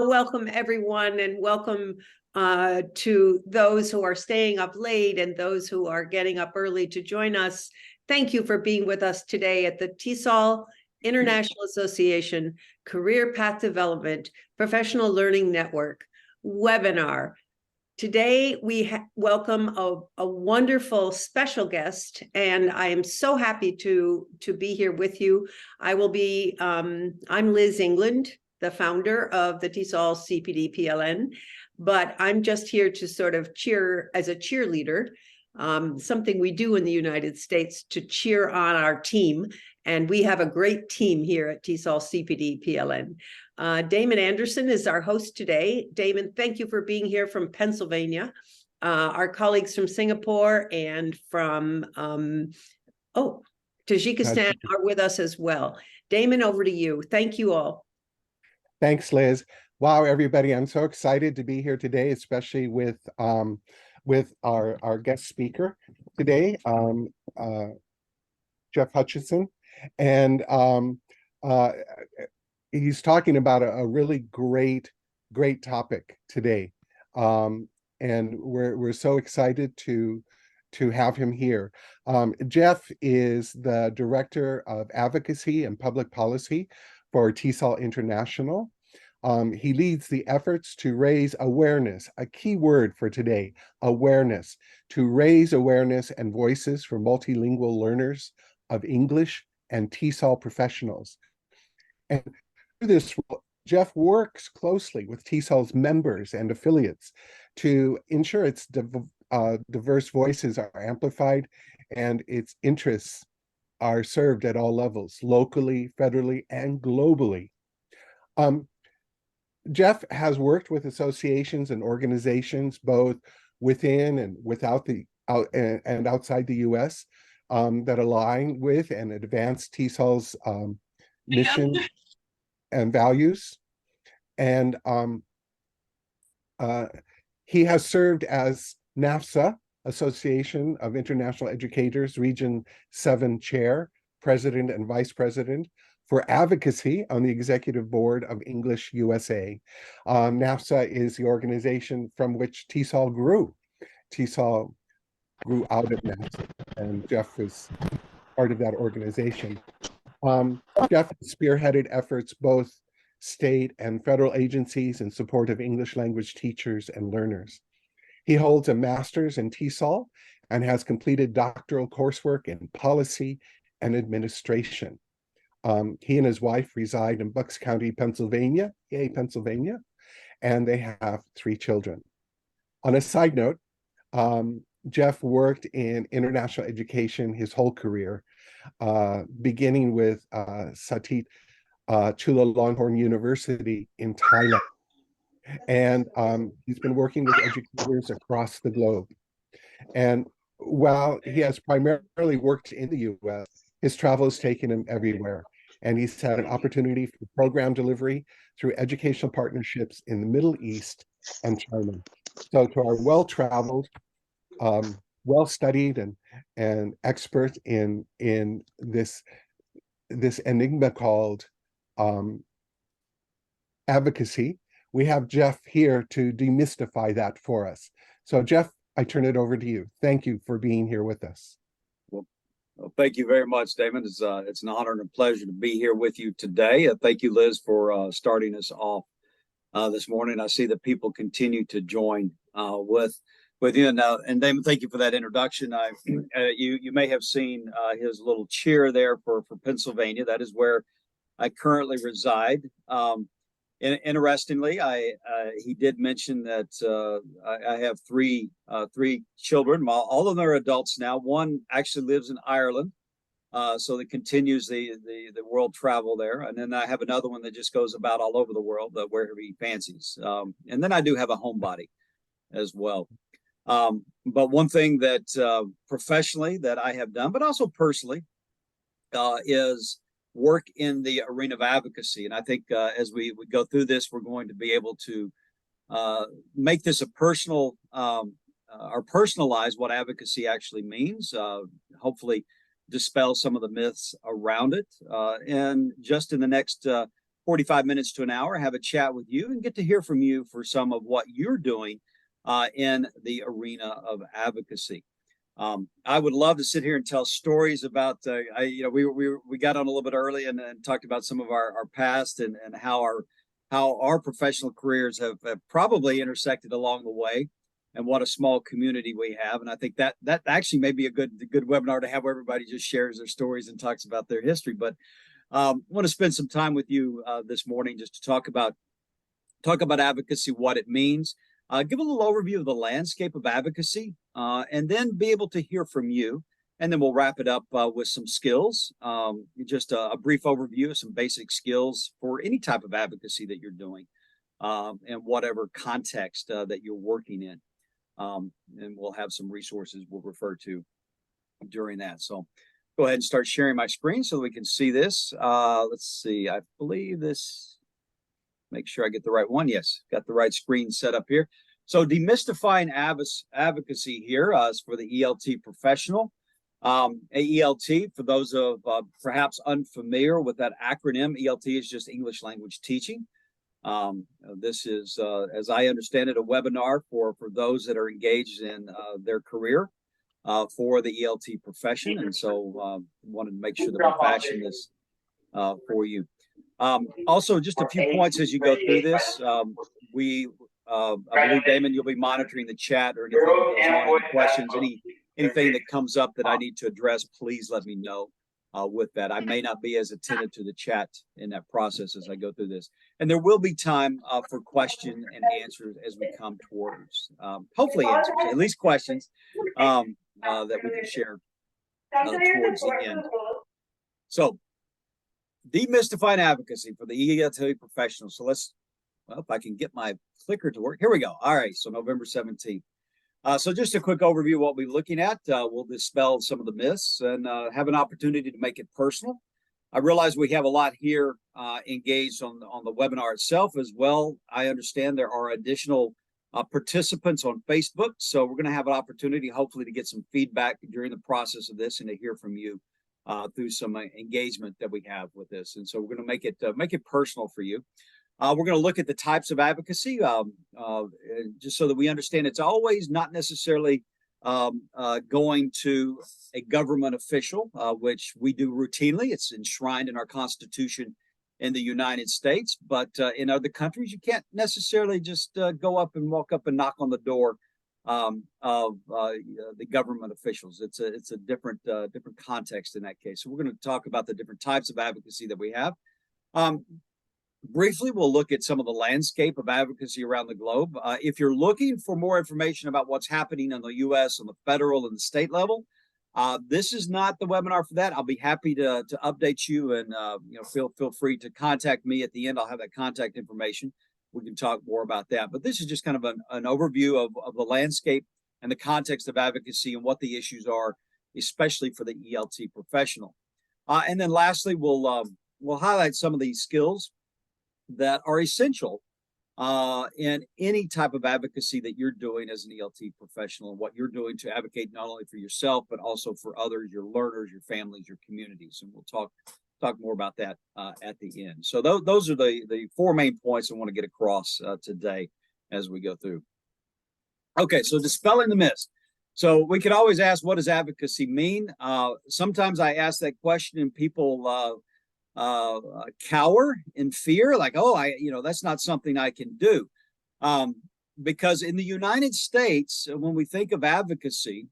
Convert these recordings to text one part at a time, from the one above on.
welcome everyone, and welcome to those who are staying up late and those who are getting up early to join us. Thank you for being with us today at the TESOL International Association Career Path Development Professional Learning Network webinar. Today, we welcome a wonderful special guest, and I am so happy to be here with you. I'm Liz England, the founder of the TESOL CPD PLN, but I'm just here to sort of cheer as a cheerleader, something we do in the United States to cheer on our team. And we have a great team here at TESOL CPD PLN. Damon Anderson is our host today. Damon, thank you for being here from Pennsylvania. Our colleagues from Singapore and from Tajikistan are with us as well. Damon, over to you. Thank you all. Thanks, Liz. Wow, everybody, I'm so excited to be here today, especially with our guest speaker today, Jeff Hutcheson. And he's talking about a really great topic today. And we're so excited to have him here. Jeff is the Director of Advocacy and Public Policy for TESOL International. He leads the efforts to raise awareness, a key word for today, awareness, to raise awareness and voices for multilingual learners of English and TESOL professionals. And through this, Jeff works closely with TESOL's members and affiliates to ensure its diverse voices are amplified and its interests are served at all levels, locally, federally, and globally. Jeff has worked with associations and organizations both within and without and outside the U.S. That align with and advance TESOL's mission and values. And he has served as NAFSA, Association of International Educators, Region 7 Chair, President and Vice President for Advocacy on the Executive Board of English USA. NAFSA is the organization from which TESOL grew. TESOL grew out of NAFSA, and Jeff was part of that organization. Jeff spearheaded efforts both state and federal agencies in support of English language teachers and learners. He holds a master's in TESOL and has completed doctoral coursework in policy and administration. He and his wife reside in Bucks County, Pennsylvania, and they have 3 children. On a side note, Jeff worked in international education his whole career, beginning with Satit Chulalongkorn University in Thailand. And he's been working with educators across the globe. And while he has primarily worked in the U.S., his travel has taken him everywhere. And he's had an opportunity for program delivery through educational partnerships in the Middle East and China. So to our well-traveled, well-studied and expert in this enigma called advocacy, we have Jeff here to demystify that for us. So Jeff, I turn it over to you. Thank you for being here with us. Well, thank you very much, Damon. It's an honor and a pleasure to be here with you today. Thank you, Liz, for starting us off this morning. I see that people continue to join with you. And Damon, thank you for that introduction. You may have seen his little cheer there for Pennsylvania. That is where I currently reside. Interestingly, he did mention that I have three children. All of them are adults now. One actually lives in Ireland, so that continues the world travel there. And then I have another one that just goes about all over the world, wherever he fancies. And then I do have a homebody as well. But one thing that professionally that I have done, but also personally, is work in the arena of advocacy. And I think as we go through this, we're going to be able to make this a personal or personalize what advocacy actually means, hopefully dispel some of the myths around it. And just in the next 45 minutes to an hour, have a chat with you, and get to hear from you for some of what you're doing in the arena of advocacy. I would love to sit here and tell stories about, we got on a little bit early and talked about some of our past and how our professional careers have probably intersected along the way, and what a small community we have. And I think that actually may be a good webinar to have, where everybody just shares their stories and talks about their history. But I want to spend some time with you this morning just to talk about advocacy, what it means, give a little overview of the landscape of advocacy, and then be able to hear from you. And then we'll wrap it up with some skills, just a brief overview of some basic skills for any type of advocacy that you're doing, and whatever context that you're working in. And we'll have some resources we'll refer to during that. So go ahead and start sharing my screen so that we can see this. Let's see, I believe this, make sure I get the right one. Yes, got the right screen set up here. So demystifying advocacy here is for the ELT professional. ELT, for those of perhaps unfamiliar with that acronym, ELT is just English language teaching. This is, as I understand it, a webinar for those that are engaged in their career for the ELT profession. And so wanted to make sure that we fashion this for you. Also, just a few points as you go through this. I believe, Damon, you'll be monitoring the chat, or anything that goes on, any questions, anything that comes up that I need to address, please let me know with that. I may not be as attentive to the chat in that process as I go through this. And there will be time for question and answers as we come towards, hopefully answers, at least questions that we can share towards the end. So, demystifying advocacy for the ELT professionals. So well, if I can get my clicker to work. Here we go. All right, so November 17th. So just a quick overview of what we're looking at. We'll dispel some of the myths and have an opportunity to make it personal. I realize we have a lot here engaged on the webinar itself as well. I understand there are additional participants on Facebook, so we're going to have an opportunity, hopefully, to get some feedback during the process of this and to hear from you through some engagement that we have with this. And so we're going to make it personal for you. We're going to look at the types of advocacy, just so that we understand it's always not necessarily going to a government official, which we do routinely. It's enshrined in our Constitution in the United States, but in other countries, you can't necessarily just go up and walk up and knock on the door of the government officials. It's a different context in that case. So we're going to talk about the different types of advocacy that we have. Briefly, we'll look at some of the landscape of advocacy around the globe. If you're looking for more information about what's happening in the U.S. on the federal and the state level, this is not the webinar for that. I'll be happy to update you, and feel free to contact me at the end. I'll have that contact information. We can talk more about that. But this is just kind of an overview of the landscape and the context of advocacy and what the issues are, especially for the ELT professional. And then lastly, we'll highlight some of these skills that are essential in any type of advocacy that you're doing as an ELT professional, and what you're doing to advocate not only for yourself, but also for others, your learners, your families, your communities. And we'll talk more about that at the end. So those are the four main points I want to get across today as we go through. Okay, so dispelling the myths. So we could always ask, what does advocacy mean? Sometimes I ask that question and people cower in fear, like, that's not something I can do. Because in the United States, when we think of advocacy,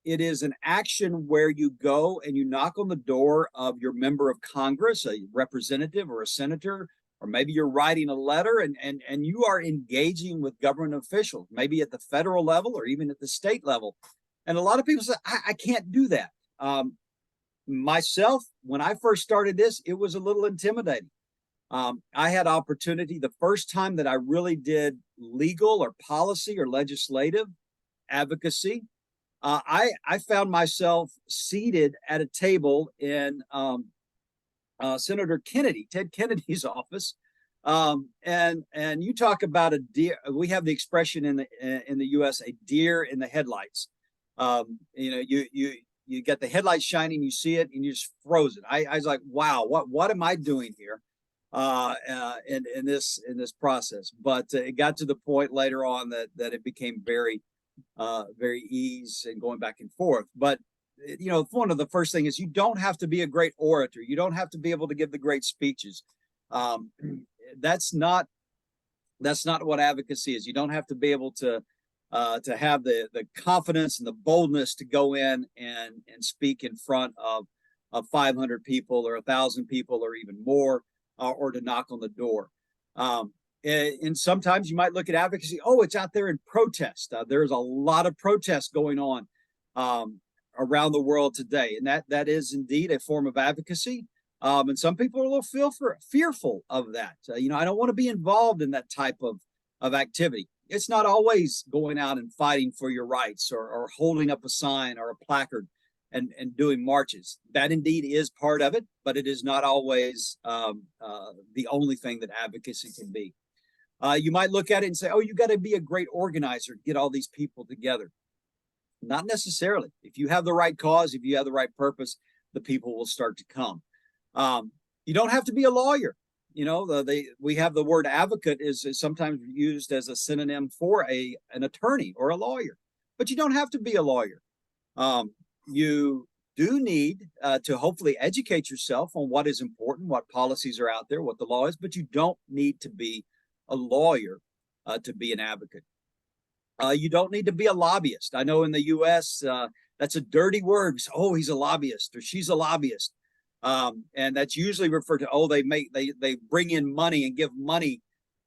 it is an action where you go and you knock on the door of your member of Congress, a representative or a senator, or maybe you're writing a letter and you are engaging with government officials, maybe at the federal level or even at the state level. And a lot of people say, I can't do that. Myself, when I first started this, it was a little intimidating. I had opportunity the first time that I really did legal or policy or legislative advocacy. I found myself seated at a table in Senator Ted Kennedy's office. And you talk about a deer. We have the expression in the U.S. a deer in the headlights. you get the headlights shining, you see it, and you're just frozen. I was like, wow, what am I doing here? In this process, but it got to the point later on that it became very easy and going back and forth. But one of the first thing is you don't have to be a great orator. You don't have to be able to give the great speeches. That's not what advocacy is. You don't have to be able to have the confidence and the boldness to go in and speak in front of 500 people or 1,000 people or even more, or to knock on the door. And sometimes you might look at advocacy, oh, it's out there in protest. There's a lot of protests going on around the world today. And that is indeed a form of advocacy. And some people are a little fearful of that. I don't want to be involved in that type of activity. It's not always going out and fighting for your rights or holding up a sign or a placard and doing marches. That indeed is part of it, but it is not always the only thing that advocacy can be. You might look at it and say, oh, you got to be a great organizer to get all these people together. Not necessarily. If you have the right cause, if you have the right purpose, the people will start to come. You don't have to be a lawyer. We have the word advocate is sometimes used as a synonym for an attorney or a lawyer, but you don't have to be a lawyer. You do need to hopefully educate yourself on what is important, what policies are out there, what the law is, but you don't need to be a lawyer to be an advocate. You don't need to be a lobbyist. I know in the U.S. That's a dirty word. Oh, he's a lobbyist or she's a lobbyist. And that's usually referred to, oh, they bring in money and give money.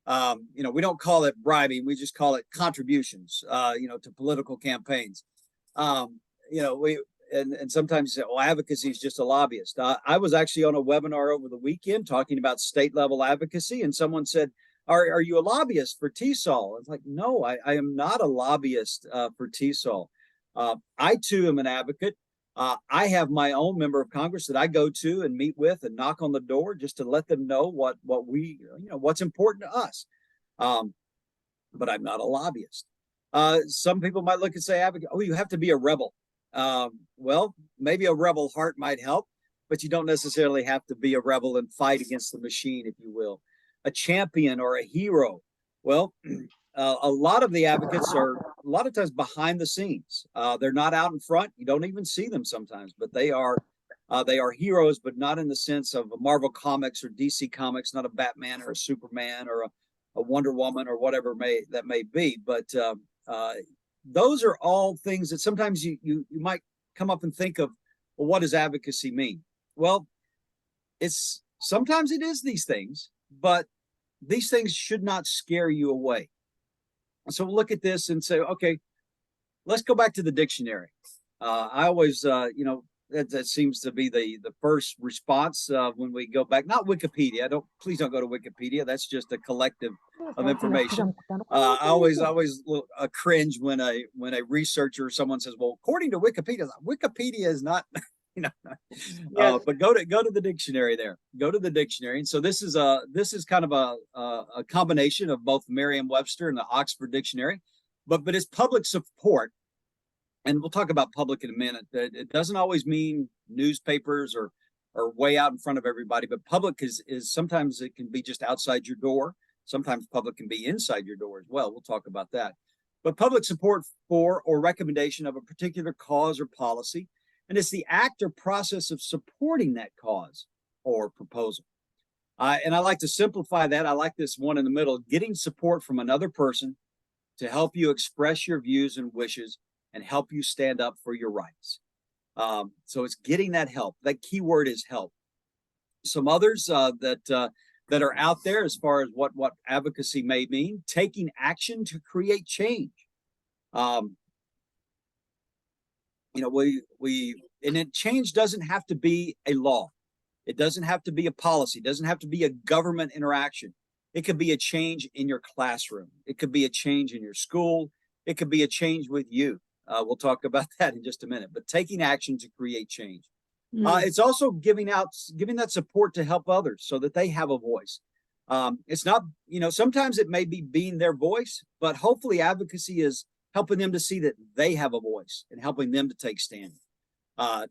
We don't call it bribing. We just call it contributions, to political campaigns. And sometimes you say, oh, advocacy is just a lobbyist. I was actually on a webinar over the weekend talking about state level advocacy, and someone said, are you a lobbyist for TESOL? I was like, no, I am not a lobbyist for TESOL. I too am an advocate. I have my own member of Congress that I go to and meet with and knock on the door just to let them know what's important to us. But I'm not a lobbyist. Some people might look and say, advocate, oh, you have to be a rebel. Well, maybe a rebel heart might help, but you don't necessarily have to be a rebel and fight against the machine, if you will. A champion or a hero. Well, a lot of the advocates are a lot of times behind the scenes. They're not out in front. You don't even see them sometimes, but they are heroes, but not in the sense of a Marvel Comics or DC Comics, not a Batman or a Superman or a Wonder Woman or whatever that may be. But those are all things that sometimes you might come up and think of, well, what does advocacy mean? Well, sometimes it is these things, but these things should not scare you away. So we'll look at this and say, okay, let's go back to the dictionary. I always, that seems to be the first response when we go back. Not Wikipedia. Please don't go to Wikipedia. That's just a collective of information. I always cringe when a researcher or someone says, "Well, according to Wikipedia, Wikipedia is not." Yes. But go to the dictionary there. Go to the dictionary. And so this is kind of a combination of both Merriam-Webster and the Oxford Dictionary, but it's public support. And we'll talk about public in a minute. It doesn't always mean newspapers or way out in front of everybody, but public is sometimes it can be just outside your door. Sometimes public can be inside your door as well. We'll talk about that. But public support for or recommendation of a particular cause or policy, and it's the act or process of supporting that cause or proposal. And I like to simplify that. I like this one in the middle, getting support from another person to help you express your views and wishes and help you stand up for your rights. So it's getting that help. That key word is help. Some others that are out there as far as what advocacy may mean: taking action to create change. Change doesn't have to be a law. It doesn't have to be a policy. It doesn't have to be a government interaction. It could be a change in your classroom. It could be a change in your school. It could be a change with you. We'll talk about that in just a minute, but taking action to create change. It's also giving that support to help others so that they have a voice. It's not, sometimes it may be being their voice, but hopefully advocacy is helping them to see that they have a voice and helping them to take stand.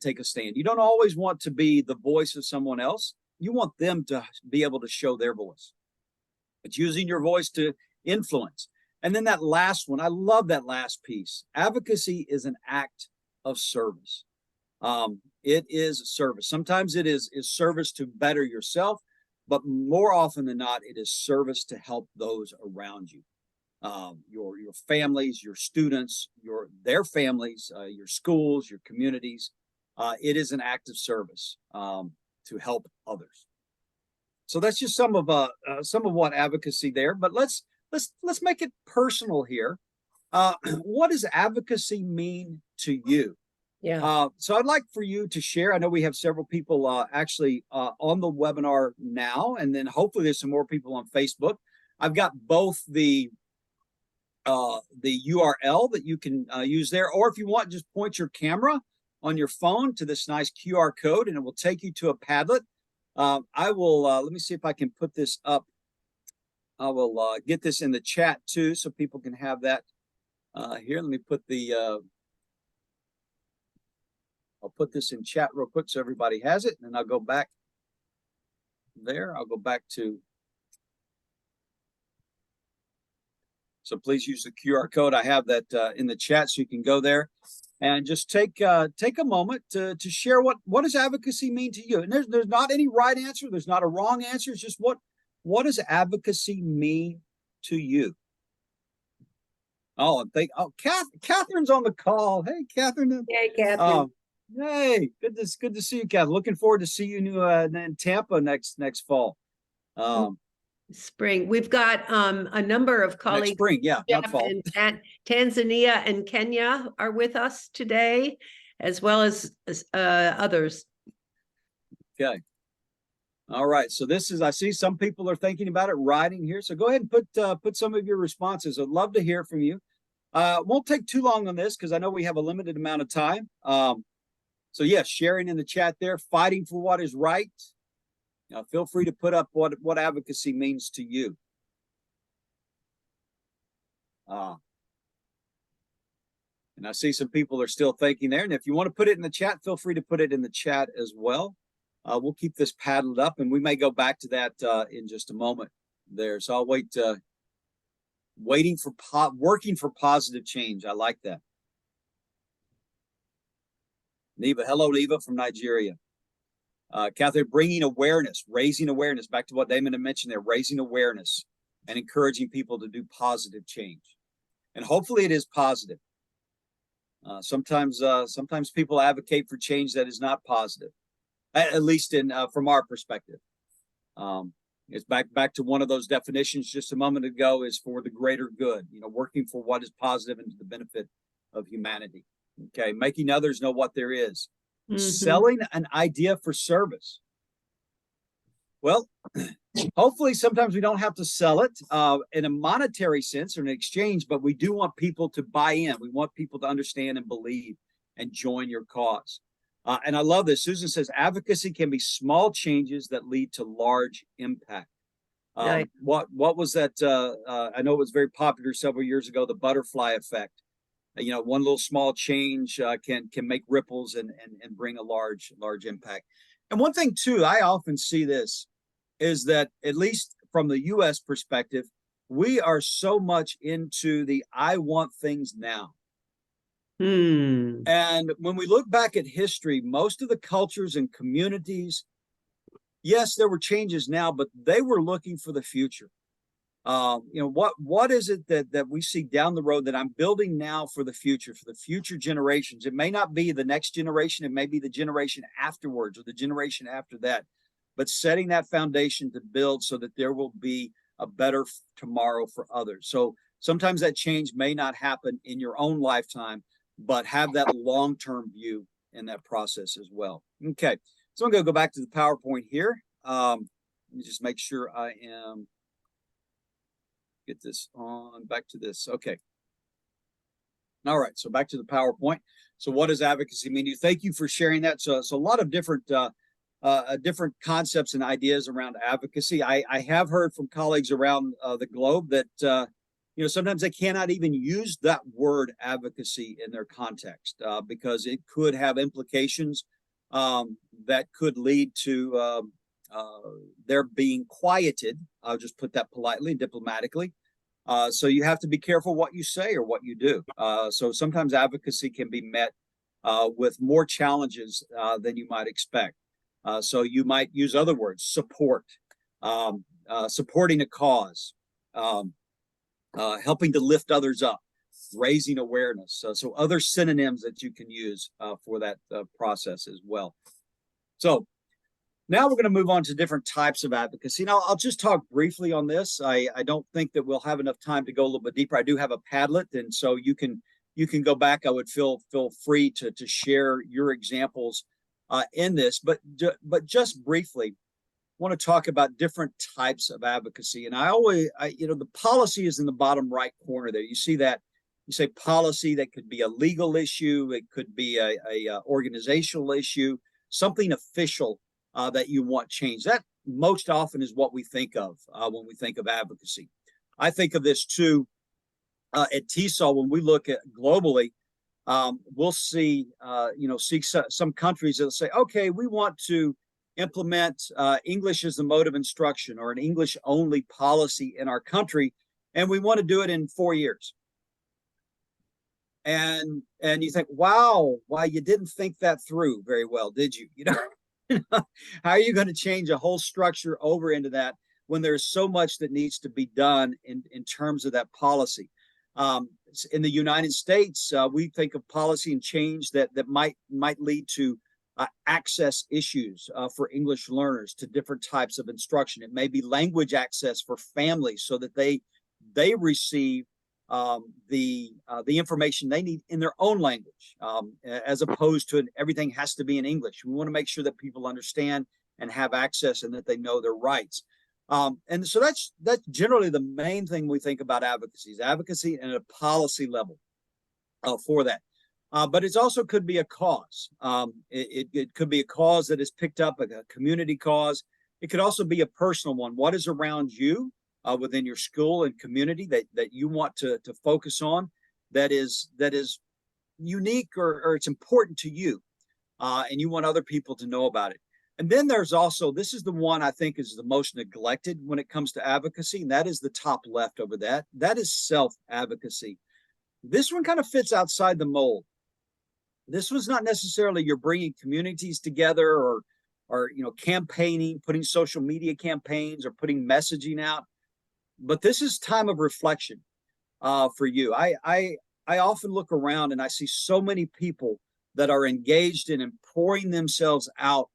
take a stand. You don't always want to be the voice of someone else. You want them to be able to show their voice. It's using your voice to influence. And then that last one, I love that last piece. Advocacy is an act of service. It is service. Sometimes it is service to better yourself, but more often than not, it is service to help those around you. Your families, your students, their families, your schools, your communities. It is an act of service to help others. So that's just some of what advocacy there. But let's make it personal here. What does advocacy mean to you? Yeah. So I'd like for you to share. I know we have several people actually on the webinar now, and then hopefully there's some more people on Facebook. I've got both the URL that you can use there, or if you want, just point your camera on your phone to this nice QR code, and it will take you to a Padlet. I will let me see if I can put this up. I will get this in the chat too, so people can have that here. Let me put the. I'll put this in chat real quick so everybody has it, and then I'll go back there. I'll go back to. So please use the QR code. I have that in the chat, so you can go there and just take a moment to share what does advocacy mean to you. And there's not any right answer. There's not a wrong answer. It's just what does advocacy mean to you? Oh, and Catherine's on the call. Hey, Catherine. Hey, Catherine. Hey, good to see you, Catherine. Looking forward to see you in Tampa next fall. Spring. We've got a number of colleagues. Next spring, yeah, not fall. And Tanzania and Kenya are with us today, as well as others. Okay. All right. So I see some people are thinking about it, writing here. So go ahead and put some of your responses. I'd love to hear from you. Won't take too long on this because I know we have a limited amount of time. So yes, sharing in the chat there, fighting for what is right. Feel free to put up what advocacy means to you. And I see some people are still thinking there. And if you want to put it in the chat, feel free to put it in the chat as well. We'll keep this paddled up, and we may go back to that in just a moment there. So I'll wait. Working for positive change. I like that. Neva, hello, Neva from Nigeria. Catherine, bringing awareness, raising awareness, back to what Damon had mentioned there, raising awareness and encouraging people to do positive change. And hopefully it is positive. Sometimes people advocate for change that is not positive, at least from our perspective. It's back to one of those definitions just a moment ago, is for the greater good, working for what is positive and to the benefit of humanity. Okay, making others know what there is. Mm-hmm. Selling an idea for service. Well, hopefully sometimes we don't have to sell it in a monetary sense or an exchange, but we do want people to buy in. We want people to understand and believe and join your cause. And I love this. Susan says, advocacy can be small changes that lead to large impact. Right. What was that? I know it was very popular several years ago, the butterfly effect. One little small change can make ripples and bring a large impact. And one thing too, I often see this, is that at least from the U.S. perspective, we are so much into the I want things now. And when we look back at history, most of the cultures and communities, yes, there were changes now, but they were looking for the future. What is it that we see down the road that I'm building now for the future generations? It may not be the next generation. It may be the generation afterwards or the generation after that, but setting that foundation to build so that there will be a better tomorrow for others. So sometimes that change may not happen in your own lifetime, but have that long-term view in that process as well. Okay, so I'm going to go back to the PowerPoint here. Let me just make sure I am. Get this on, back to this. Okay. All right, so back to the PowerPoint. So what does advocacy mean to you? Thank you for sharing that. So a lot of different concepts and ideas around advocacy. I have heard from colleagues around the globe that sometimes they cannot even use that word advocacy in their context because it could have implications that could lead to their being quieted. I'll just put that politely, diplomatically. So you have to be careful what you say or what you do. So sometimes advocacy can be met with more challenges than you might expect. So you might use other words: support, supporting a cause, helping to lift others up, raising awareness. So other synonyms that you can use for that process as well. So now we're going to move on to different types of advocacy. Now, I'll just talk briefly on this. I don't think that we'll have enough time to go a little bit deeper. I do have a Padlet, and so you can go back. I would feel free to share your examples in this, but just briefly, want to talk about different types of advocacy. And the policy is in the bottom right corner there. You see that. You say policy. That could be a legal issue. It could be a organizational issue, something official that you want changed. That most often is what we think of when we think of advocacy. I think of this too at TESOL. When we look at globally, we'll see some countries that'll say, okay, we want to implement English as the mode of instruction or an English only policy in our country, and we want to do it in 4 years. And you think, wow, why you didn't think that through very well, did you? How are you going to change a whole structure over into that when there's so much that needs to be done in terms of that policy? In the United States, we think of policy and change that might lead to access issues for English learners to different types of instruction. It may be language access for families so that they receive the information they need in their own language, as opposed to everything has to be in English. We want to make sure that people understand and have access and that they know their rights. And so that's generally the main thing we think about advocacy and at a policy level for that. But it also could be a cause. It could be a cause that is picked up, like a community cause. It could also be a personal one. What is around you within your school and community that you want to focus on that is unique or it's important to you, and you want other people to know about it. And then there's also, this is the one I think is the most neglected when it comes to advocacy, and that is the top left over that. That is self-advocacy. This one kind of fits outside the mold. This was not necessarily you're bringing communities together or campaigning, putting social media campaigns or putting messaging out, but this is time of reflection for you. I often look around and I see so many people that are engaged in and pouring themselves out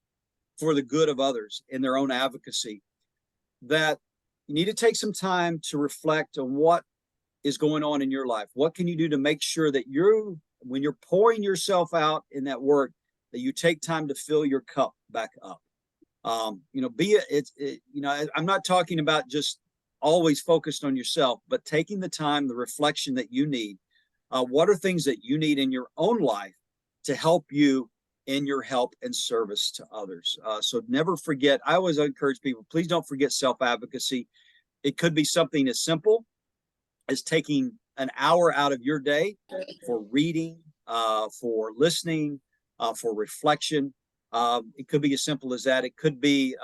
for the good of others in their own advocacy, that you need to take some time to reflect on what is going on in your life. What can you do to make sure that when you're pouring yourself out in that work, that you take time to fill your cup back up? I'm not talking about just always focused on yourself, but taking the time, the reflection that you need. What are things that you need in your own life to help you in your help and service to others? So never forget. I always encourage people, please don't forget self-advocacy. It could be something as simple as taking an hour out of your day for reading, for listening, for reflection. It could be as simple as that. It could be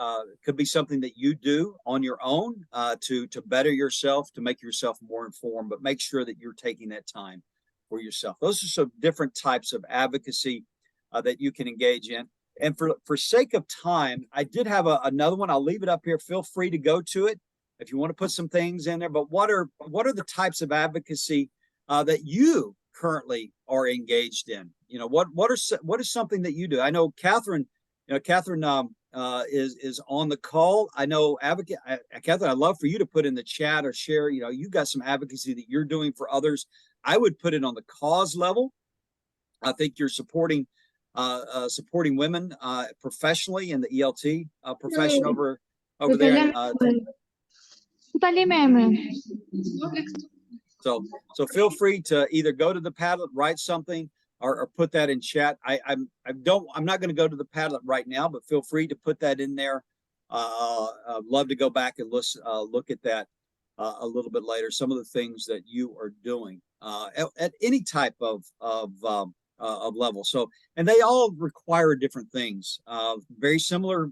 something that you do on your own to better yourself, to make yourself more informed, but make sure that you're taking that time for yourself. Those are some different types of advocacy that you can engage in. And for sake of time, I did have another one. I'll leave it up here. Feel free to go to it if you want to put some things in there. But what are the types of advocacy that you currently are engaged in? What is something that you do? I know Catherine. Catherine is on the call. I know Catherine, I'd love for you to put in the chat or share. You've got some advocacy that you're doing for others. I would put it on the cause level. I think you're supporting women professionally in the ELT profession over there. So feel free to either go to the Padlet, write something, or put that in chat. I'm not going to go to the Padlet right now, but feel free to put that in there. I'd love to go back and look at that. a little bit later, some of the things that you are doing at any type of level. So, and they all require different things, very similar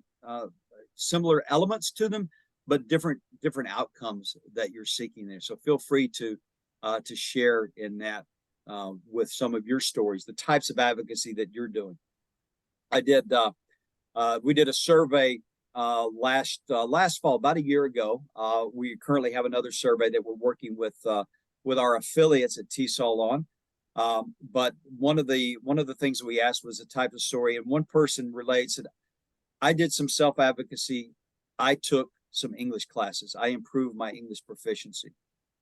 elements to them, but different outcomes that you're seeking there. So feel free to share in that with some of your stories, the types of advocacy that you're doing. We did a survey last fall, about a year ago. We currently have another survey that we're working with our affiliates at TESOL on. But one of the things that we asked was the type of story, and one person relates that I did some self-advocacy. I took some English classes. I improved my English proficiency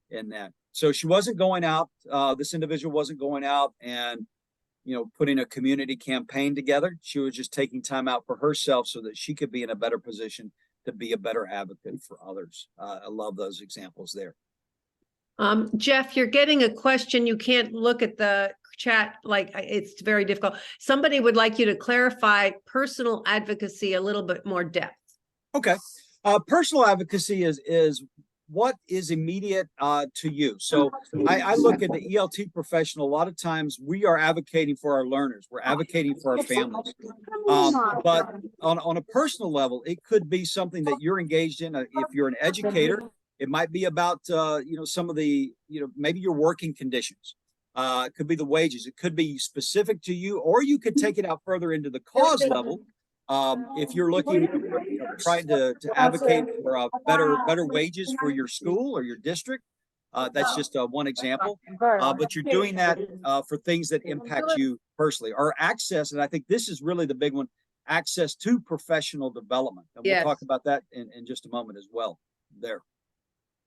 in that. So she wasn't going out. This individual wasn't going out and putting a community campaign together. She was just taking time out for herself so that she could be in a better position to be a better advocate for others. I love those examples there. Jeff, you're getting a question. You can't look at the chat, like it's very difficult. Somebody would like you to clarify personal advocacy a little bit more depth. Okay. Personal advocacy is what is immediate to you. So I look at the ELT professional. A lot of times we are advocating for our learners. We're advocating for our families. But on a personal level, it could be something that you're engaged in. If you're an educator, it might be about, some of the, maybe your working conditions. It could be the wages. It could be specific to you, or you could take it out further into the cause level. If you're looking, trying to advocate for better wages for your school or your district, that's just one example. But you're doing that for things that impact you personally, or access. And I think this is really the big one: access to professional development. And we'll talk about that in just a moment as well. There.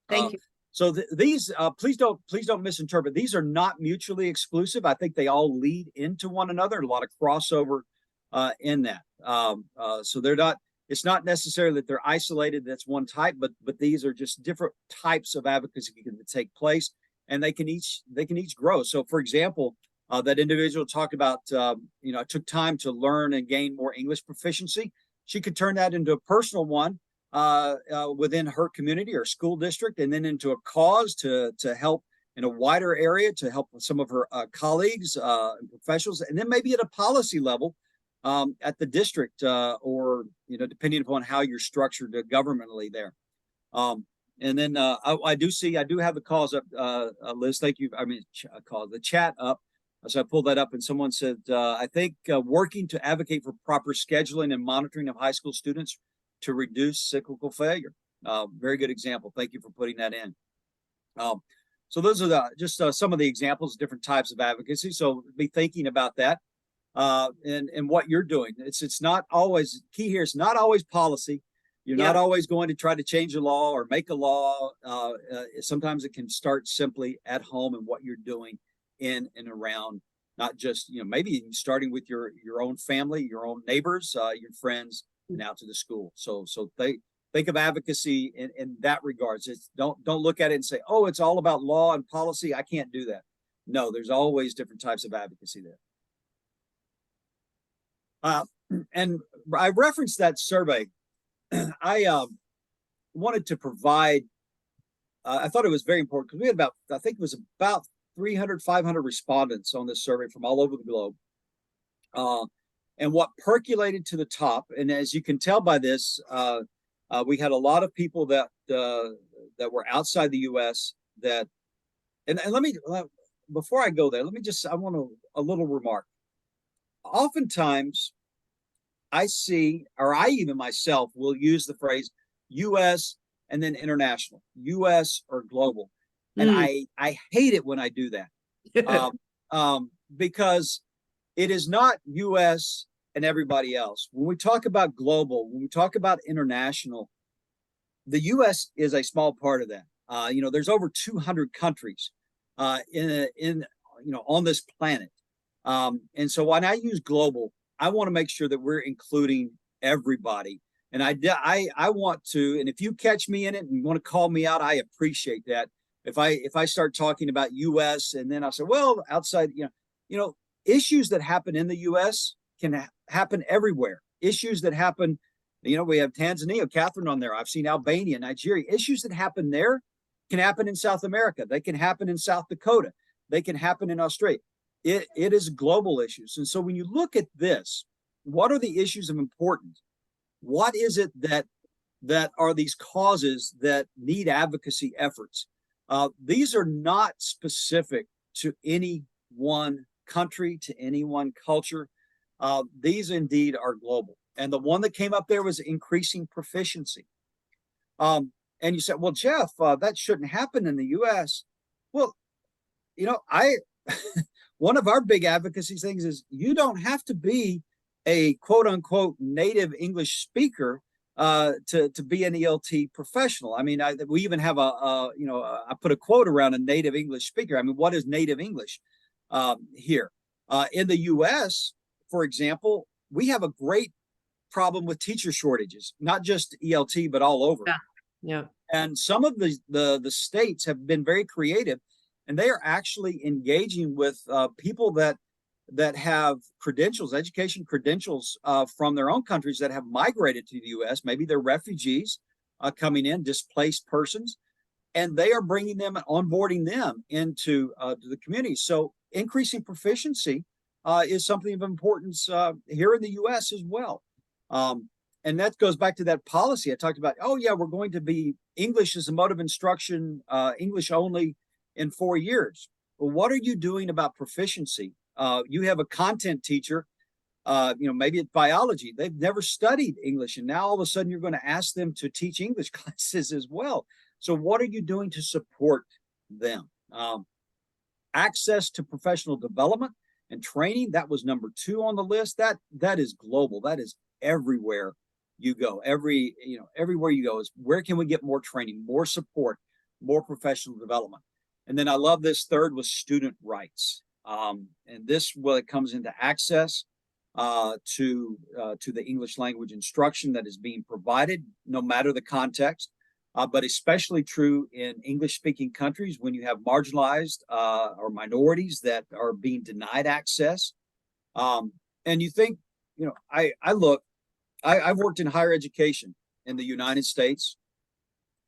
Thank you. So these, please don't misinterpret. These are not mutually exclusive. I think they all lead into one another. A lot of crossover in that. So they're not. It's not necessarily that they're isolated. That's one type, but these are just different types of advocacy that can take place, and they can each grow. So, for example, that individual talked about, it took time to learn and gain more English proficiency. She could turn that into a personal one within her community or school district, and then into a cause to help in a wider area, to help some of her colleagues and professionals, and then maybe at a policy level at the district or, depending upon how you're structured governmentally there. And then I do have the calls up, Liz. Thank you. The chat up. So I pulled that up, and someone said, I think working to advocate for proper scheduling and monitoring of high school students to reduce cyclical failure. Very good example. Thank you for putting that in. So those are just some of the examples of different types of advocacy. So be thinking about that and what you're doing. It's not always, key here, it's not always policy. You're not always going to try to change a law or make a law. Sometimes it can start simply at home and what you're doing in and around, not just, maybe starting with your own family, your own neighbors, your friends, and out to the school. So they think of advocacy in that regards. It's don't look at it and say, oh, it's all about law and policy. I can't do that. No, there's always different types of advocacy there. And I referenced that survey. I wanted to provide, I thought it was very important because we had I think it was about 300, 500 respondents on this survey from all over the globe. And what percolated to the top, and as you can tell by this, we had a lot of people that were outside the U.S. that, and let me, before I go there, I want a little remark. Oftentimes, I see, or I even myself will use the phrase U.S. and then international, U.S. or global. And I hate it when I do that because it is not U.S. and everybody else. When we talk about global, when we talk about international, the U.S. is a small part of that. There's over 200 countries on this planet. And so when I use global, I want to make sure that we're including everybody. And I want to, and if you catch me in it and want to call me out, I appreciate that. If I start talking about U.S. and then I'll say, well, outside, issues that happen in the U.S. can happen everywhere. Issues that happen, we have Tanzania, Catherine on there. I've seen Albania, Nigeria. Issues that happen there can happen in South America. They can happen in South Dakota. They can happen in Australia. It is global issues. And so when you look at this, what are the issues of importance? What is it that are these causes that need advocacy efforts? These are not specific to any one country, to any one culture. These indeed are global. And the one that came up there was increasing proficiency. And you said, well, Jeff, that shouldn't happen in the US. Well, one of our big advocacy things is you don't have to be a quote unquote native English speaker to be an ELT professional. I mean, we even have I put a quote around a native English speaker. I mean, what is native English here? In the US, for example, we have a great problem with teacher shortages, not just ELT, but all over. Yeah. Yeah. And some of the states have been very creative, and they are actually engaging with people that have credentials, education credentials from their own countries that have migrated to the U.S. Maybe they're refugees coming in, displaced persons, and they are bringing them and onboarding them into the community. So increasing proficiency is something of importance here in the U.S. as well. And that goes back to that policy I talked about. Oh, yeah, we're going to be English as a mode of instruction, English only in 4 years. Well, what are you doing about proficiency? You have a content teacher, maybe it's biology. They've never studied English, and now all of a sudden you're going to ask them to teach English classes as well. So what are you doing to support them? Access to professional development and training, that was number 2 on the list. That is global. That is everywhere you go. Everywhere you go is where can we get more training, more support, more professional development. And then I love this third was student rights. And this, well, it comes into access to the English language instruction that is being provided, no matter the context, but especially true in English-speaking countries when you have marginalized or minorities that are being denied access. And you think, I've worked in higher education in the United States,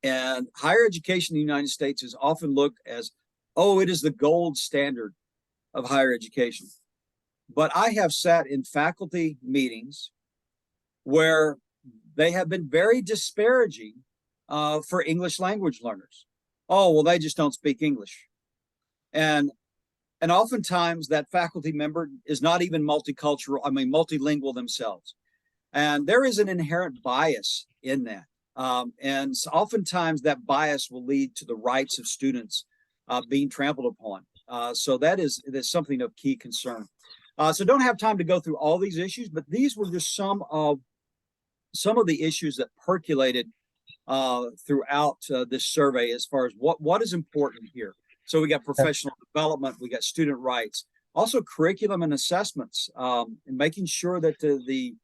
and higher education in the United States is often looked as, oh, it is the gold standard of higher education. But I have sat in faculty meetings where they have been very disparaging for English language learners. Oh, well, they just don't speak English. And oftentimes that faculty member is not even multilingual themselves. And there is an inherent bias in that. And so oftentimes that bias will lead to the rights of students being trampled upon. So that's something of key concern. So don't have time to go through all these issues, but these were just some of the issues that percolated throughout this survey as far as what is important here. So we got professional development, we got student rights, also curriculum and assessments, and making sure that the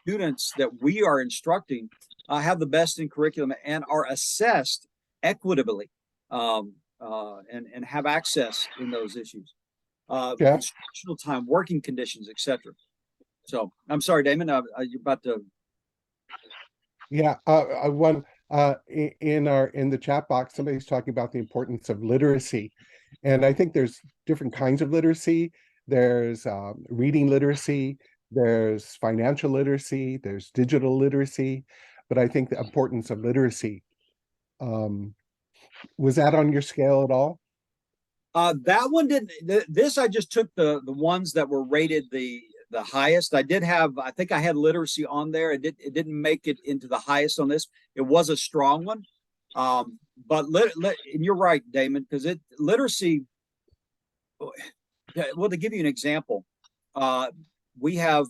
students that we are instructing have the best in curriculum and are assessed equitably and have access in those issues. Instructional time, working conditions, etc. So I'm sorry, Damon, you're about to. Yeah, one in the chat box, somebody's talking about the importance of literacy, and I think there's different kinds of literacy. There's reading literacy, there's financial literacy, there's digital literacy, but I think the importance of literacy. Was that on your scale at all? That one didn't. This I just took the ones that were rated the highest. I think I had literacy on there. It didn't make it into the highest on this. It was a strong one, but and you're right, Damon, because literacy. Well, to give you an example, we have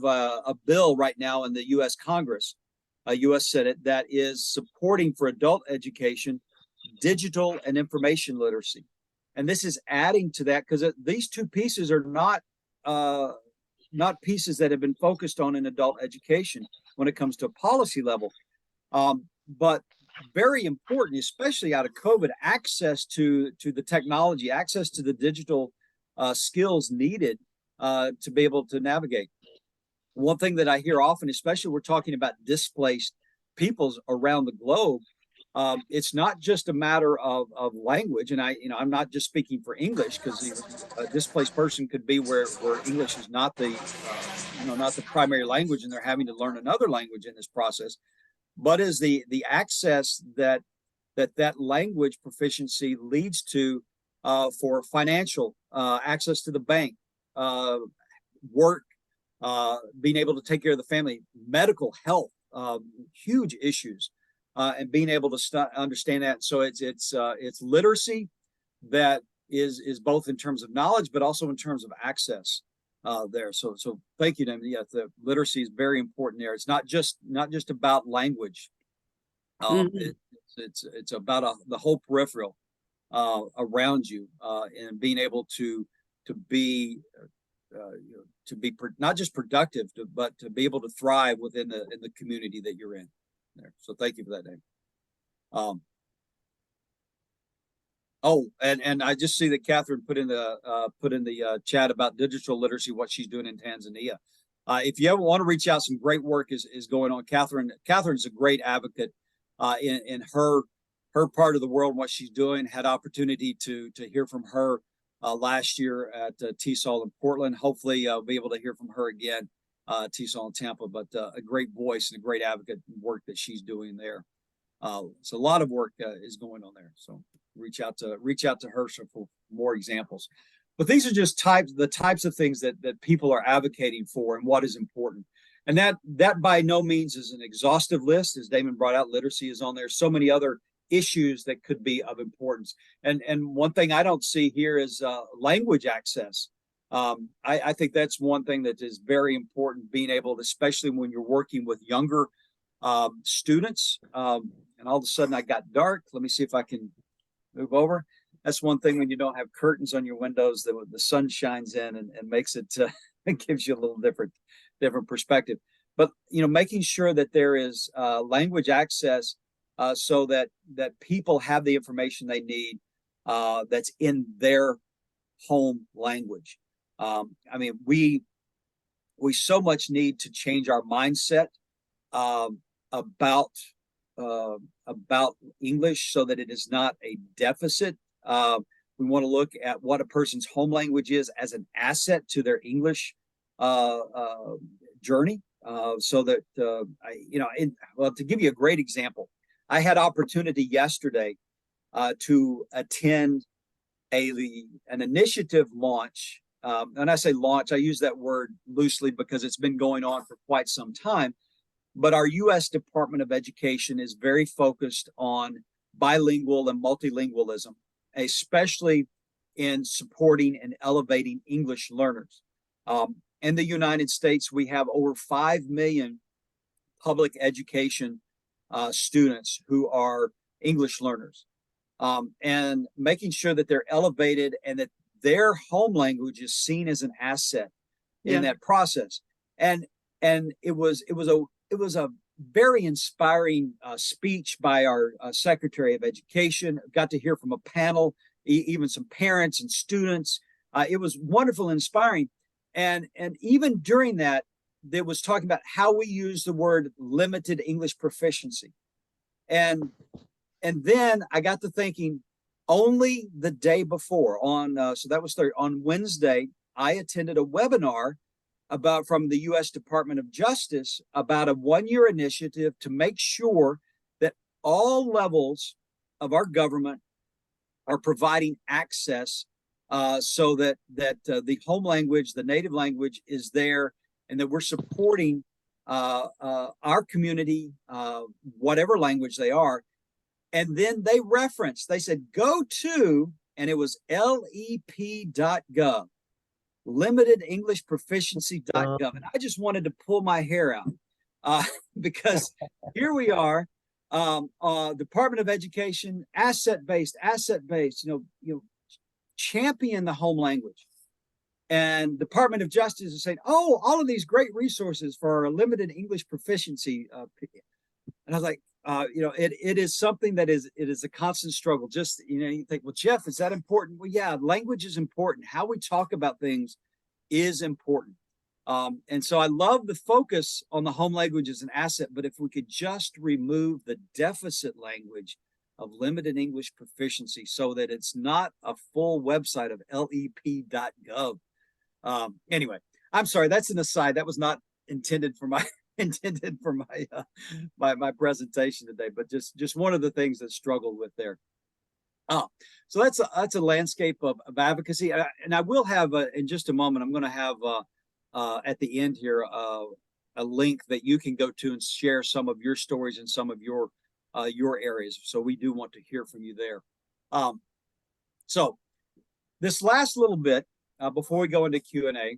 a bill right now in the U.S. Congress, U.S. Senate, that is supporting for adult education digital and information literacy. And this is adding to that because these two pieces are not pieces that have been focused on in adult education when it comes to a policy level. But very important, especially out of COVID, access to the technology, access to the digital skills needed to be able to navigate. One thing that I hear often, especially we're talking about displaced peoples around the globe, It's not just a matter of language, and I'm not just speaking for English, because a displaced person could be where English is not not the primary language, and they're having to learn another language in this process. But is the access that language proficiency leads to for financial access to the bank, work, being able to take care of the family, medical health, huge issues, and being able to understand that. So it's literacy that is both in terms of knowledge, but also in terms of access there. So thank you, Demmy. Yeah, the literacy is very important there. It's not just about language. It's about the whole peripheral around you, and being able to be not just productive, but to be able to thrive within the community that you're in there. So thank you for that, Dave. And I just see that Catherine put in the chat about digital literacy, what she's doing in Tanzania. If you ever want to reach out, some great work is going on. Catherine's a great advocate in her part of the world, what she's doing. Had opportunity to hear from her last year at TESOL in Portland. Hopefully I'll be able to hear from her again TESOL in Tampa, but a great voice and a great advocate work that she's doing there. So a lot of work is going on there. So reach out to her for more examples. But these are just the types of things that people are advocating for and what is important. And that by no means is an exhaustive list. As Damon brought out, literacy is on there. So many other issues that could be of importance. And one thing I don't see here is language access. I think that's one thing that is very important, being able to, especially when you're working with younger students. And all of a sudden I got dark. Let me see if I can move over. That's one thing when you don't have curtains on your windows, the sun shines in and makes it, it gives you a little different perspective. But, making sure that there is language access so that people have the information they need that's in their home language. We so much need to change our mindset about English so that it is not a deficit. We want to look at what a person's home language is as an asset to their English journey. So that to give you a great example, I had opportunity yesterday to attend an initiative launch. And I say launch, I use that word loosely because it's been going on for quite some time. But our U.S. Department of Education is very focused on bilingual and multilingualism, especially in supporting and elevating English learners. In the United States, we have over 5 million public education students who are English learners, and making sure that they're elevated and that their home language is seen as an asset in that process. And it was a very inspiring speech by our Secretary of Education. Got to hear from a panel, even some parents and students. It was wonderful and inspiring. And even during that, there was talking about how we use the word limited English proficiency. And then I got to thinking, only the day before so that was on Wednesday, I attended a webinar from the U.S. Department of Justice about a one-year initiative to make sure that all levels of our government are providing access so that the home language, the native language is there, and that we're supporting our community, whatever language they are. And then they said, go to, and it was lep.gov, limitedenglishproficiency.gov. And I just wanted to pull my hair out because here we are, Department of Education, asset-based, champion the home language. And Department of Justice is saying, oh, all of these great resources for our limited English proficiency. And I was like, it is something that it is a constant struggle. Just, you think, well, Jeff, is that important? Well, yeah, language is important. How we talk about things is important. And so I love the focus on the home language as an asset, but if we could just remove the deficit language of limited English proficiency so that it's not a full website of lep.gov. Anyway, I'm sorry, that's an aside. That was not intended for my intended for my presentation today, but just one of the things that struggled with there. So that's a landscape of advocacy, and I will have in just a moment. I'm going to have at the end here a link that you can go to and share some of your stories and some of your areas. So we do want to hear from you there. So this last little bit before we go into Q&A,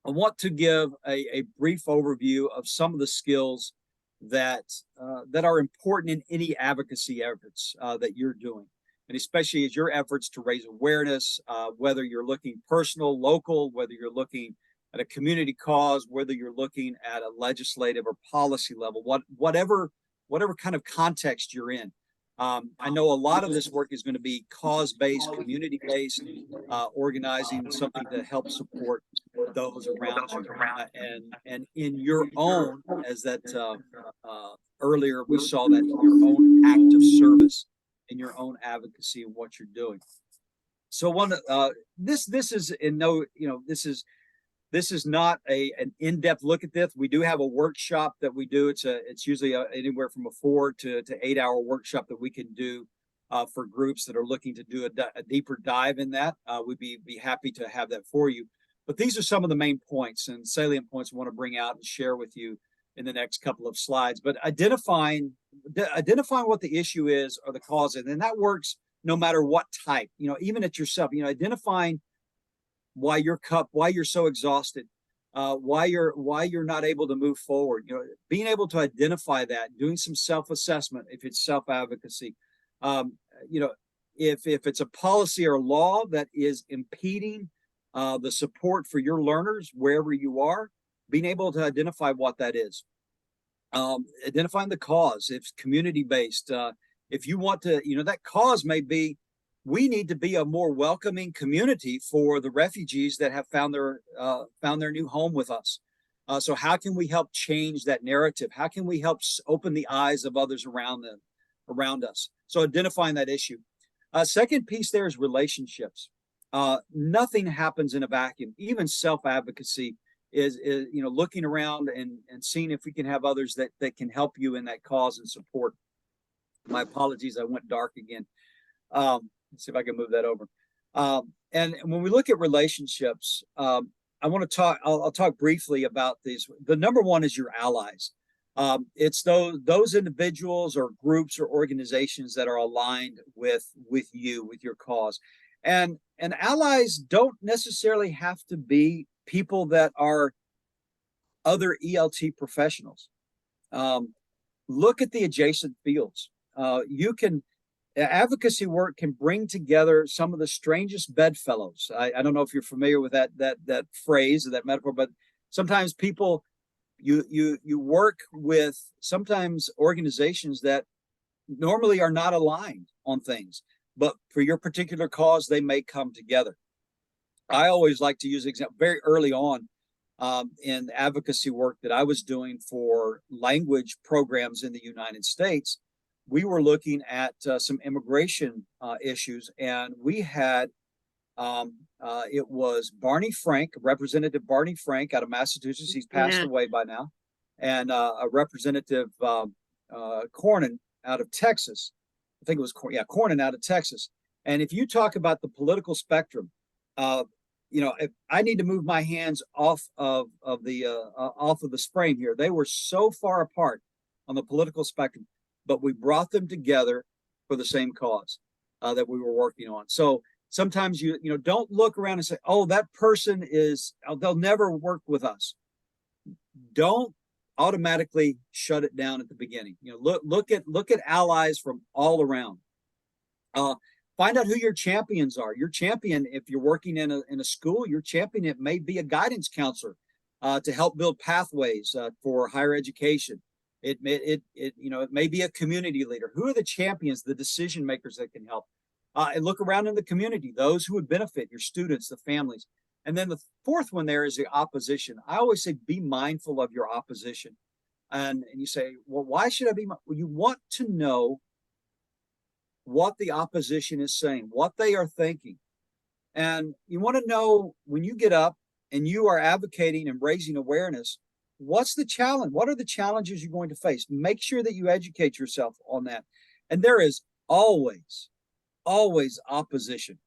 I want to give a brief overview of some of the skills that are important in any advocacy efforts that you're doing. And especially as your efforts to raise awareness, whether you're looking personal, local, whether you're looking at a community cause, whether you're looking at a legislative or policy level, whatever kind of context you're in. I know a lot of this work is going to be cause-based, community-based, organizing something to help support those around you. And in your own, as that earlier we saw that your own act of service in your own advocacy and what you're doing. So this is in no, this is not an in-depth look at this. We do have a workshop that we do. It's usually anywhere from a 4 to 8 hour workshop that we can do for groups that are looking to do a deeper dive in that. We'd be happy to have that for you. But these are some of the main points and salient points I want to bring out and share with you in the next couple of slides. But identifying what the issue is or the cause is, and that works no matter what type. Even at yourself. Identifying why you're so exhausted, why you're not able to move forward. Being able to identify that, doing some self-assessment if it's self-advocacy. If it's a policy or law that is impeding the support for your learners wherever you are, being able to identify what that is. Identifying the cause, if it's community-based, if you want to, that cause may be, we need to be a more welcoming community for the refugees that have found their new home with us. So how can we help change that narrative? How can we help open the eyes of others around us? So identifying that issue. Second piece there is relationships. Nothing happens in a vacuum. Even self-advocacy is looking around and seeing if we can have others that can help you in that cause and support. My apologies, I went dark again. Let's see if I can move that over. And when we look at relationships, I want to talk. I'll talk briefly about these. The number one is your allies. It's those individuals or groups or organizations that are aligned with you, with your cause. And allies don't necessarily have to be people that are other ELT professionals. Look at the adjacent fields. Advocacy work can bring together some of the strangest bedfellows. I don't know if you're familiar with that phrase or that metaphor, but sometimes people, you work with sometimes organizations that normally are not aligned on things, but for your particular cause, they may come together. I always like to use an example very early on in advocacy work that I was doing for language programs in the United States. We were looking at some immigration issues, and we had it was Barney Frank, Representative Barney Frank out of Massachusetts. He's passed away by now, and a Representative Cornyn out of Texas. I think it was Cornyn out of Texas. And if you talk about the political spectrum, if I need to move my hands off of the frame here. They were so far apart on the political spectrum, but we brought them together for the same cause that we were working on. So sometimes you don't look around and say, "Oh, that person they'll never work with us." Don't automatically shut it down at the beginning. Look at allies from all around. Find out who your champions are. Your champion, if you're working in a school, your champion, it may be a guidance counselor to help build pathways for higher education. It may be a community leader. Who are the champions, the decision makers that can help? And look around in the community, those who would benefit, your students, the families. And then the fourth one there is the opposition. I always say, be mindful of your opposition. And you say, well, why should I be? Well, you want to know what the opposition is saying, what they are thinking. And you want to know when you get up and you are advocating and raising awareness, what's the challenge? What are the challenges you're going to face? Make sure that you educate yourself on that. And there is always opposition.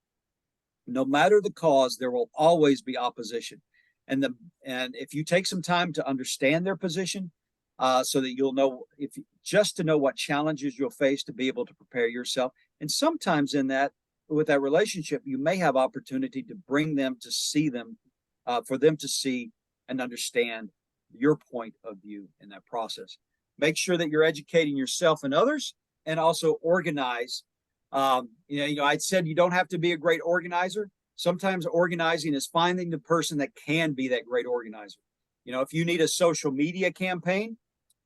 No matter the cause, there will always be opposition. And if you take some time to understand their position, so that you'll know, just to know what challenges you'll face, to be able to prepare yourself. And sometimes with that relationship, you may have opportunity to bring them to see them, for them to see and understand your point of view in that process. Make sure that you're educating yourself and others, and also organize. I said you don't have to be a great organizer. Sometimes organizing is finding the person that can be that great organizer. If you need a social media campaign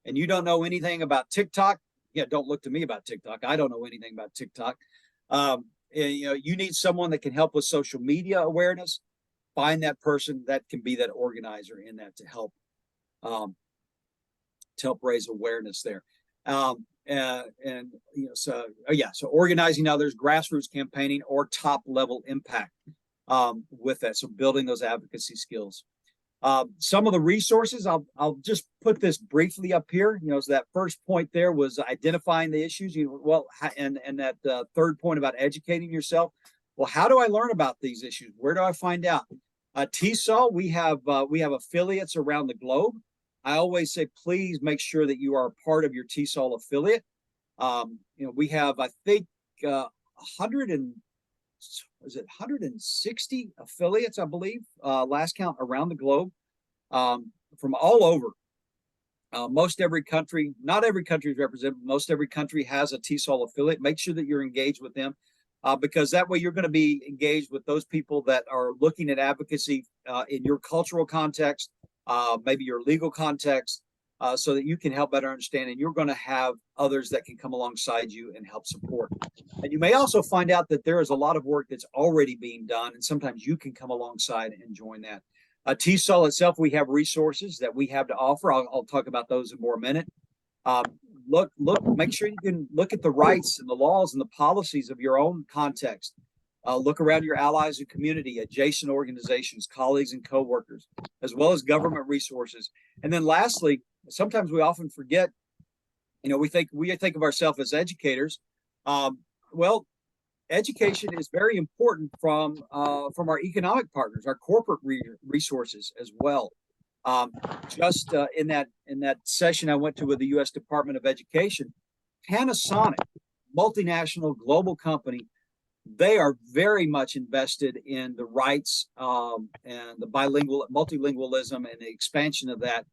and you don't know anything about TikTok, don't look to me about TikTok. I don't know anything about TikTok. You need someone that can help with social media awareness. Find that person that can be that organizer in that to help raise awareness there. So organizing others, grassroots campaigning, or top level impact with that. So building those advocacy skills. Some of the resources, I'll just put this briefly up here. So that first point there was identifying the issues. And that third point about educating yourself. Well, how do I learn about these issues? Where do I find out? TESOL, we have affiliates around the globe. I always say, please make sure that you are a part of your TESOL affiliate. We have, I think, 160 affiliates, I believe, last count, around the globe, from all over. Most every country, not every country is represented, but most every country has a TESOL affiliate. Make sure that you're engaged with them, because that way you're going to be engaged with those people that are looking at advocacy in your cultural context, maybe your legal context, so that you can help better understand, and you're going to have others that can come alongside you and help support. And you may also find out that there is a lot of work that's already being done, and sometimes you can come alongside and join that. TESOL itself, we have resources that we have to offer. I'll talk about those in more a minute. Make sure you can look at the rights and the laws and the policies of your own context. Look around your allies and community, adjacent organizations, colleagues and coworkers, as well as government resources. And then lastly, sometimes we often forget, we think of ourselves as educators. Well, education is very important from our economic partners, our corporate resources as well. In that session I went to with the U.S. Department of Education, Panasonic, multinational global company, they are very much invested in the rights and the multilingualism and the expansion of that,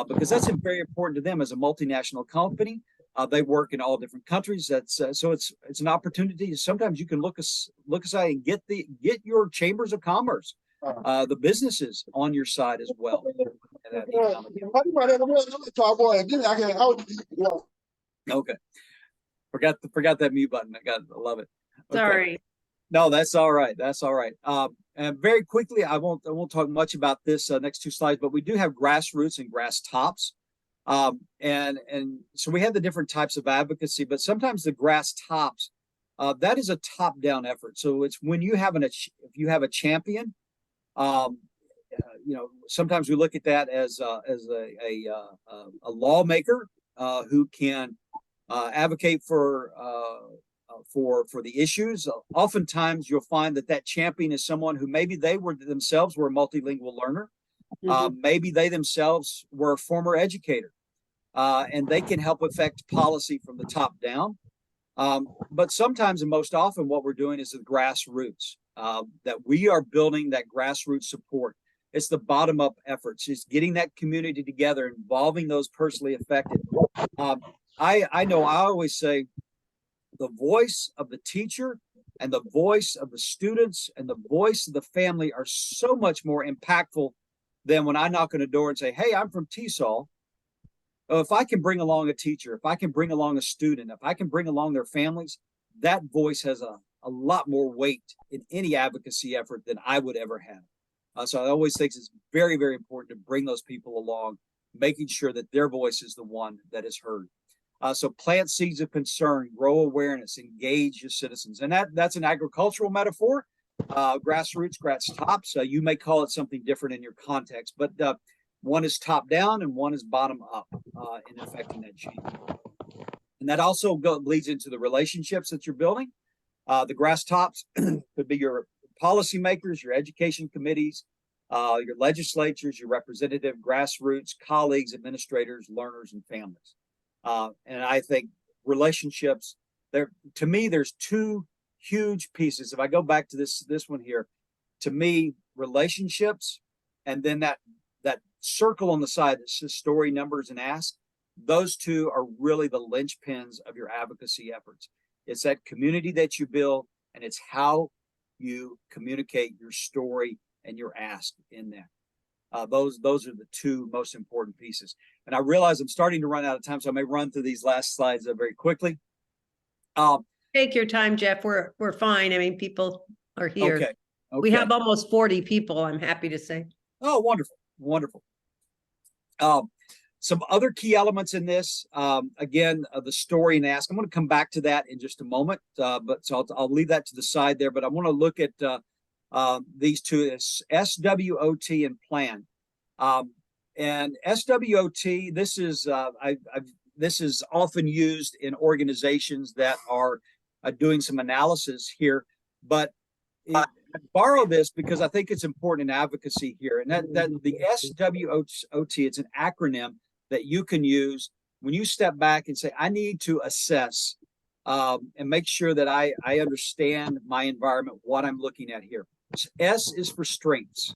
because that's very important to them as a multinational company. They work in all different countries. So it's an opportunity. Sometimes you can look aside and get your chambers of commerce, the businesses on your side as well. Okay, forgot that mute button. I love it. Okay. Sorry. No, that's all right. That's all right. And very quickly, I won't talk much about this next two slides, but we do have grassroots and grass tops. And so we have the different types of advocacy, but sometimes the grass tops, that is a top-down effort. So it's when you have if you have a champion, sometimes we look at that as a lawmaker who can advocate for the issues. Oftentimes, you'll find that champion is someone who maybe they themselves were a multilingual learner. Maybe they themselves were a former educator, and they can help affect policy from the top down. But sometimes, and most often, what we're doing is the grassroots, that we are building that grassroots support. It's the bottom-up efforts. It's getting that community together, involving those personally affected. I know I always say the voice of the teacher and the voice of the students and the voice of the family are so much more impactful than when I knock on a door and say, hey, I'm from TESOL. If I can bring along a teacher, if I can bring along a student, if I can bring along their families, that voice has a lot more weight in any advocacy effort than I would ever have. So I always think it's very, very important to bring those people along, making sure that their voice is the one that is heard. So plant seeds of concern, grow awareness, engage your citizens. And that's an agricultural metaphor, grassroots, grass tops. You may call it something different in your context, but one is top down and one is bottom up in affecting that change. And that also bleeds into the relationships that you're building. The grass tops could be your policymakers, your education committees, your legislatures, your representative, grassroots, colleagues, administrators, learners, and families. And I think relationships, to me, there's two huge pieces. If I go back to this one here, to me, relationships, and then that circle on the side that says story, numbers, and ask, those two are really the linchpins of your advocacy efforts. It's that community that you build, and it's how you communicate your story and your ask in that. Those are the two most important pieces. And I realize I'm starting to run out of time, so I may run through these last slides very quickly. Take your time, Jeff. We're fine. I mean, people are here. Okay. We have almost 40 people, I'm happy to say. Oh, wonderful. Wonderful. Some other key elements in this, again, the story and ask. I'm going to come back to that in just a moment, but so I'll leave that to the side there. But I want to look at these two, SWOT and plan. And SWOT, this is often used in organizations that are doing some analysis here, but I borrow this because I think it's important in advocacy here. And that the SWOT, it's an acronym that you can use when you step back and say, I need to assess and make sure that I understand my environment, what I'm looking at here. S is for strengths.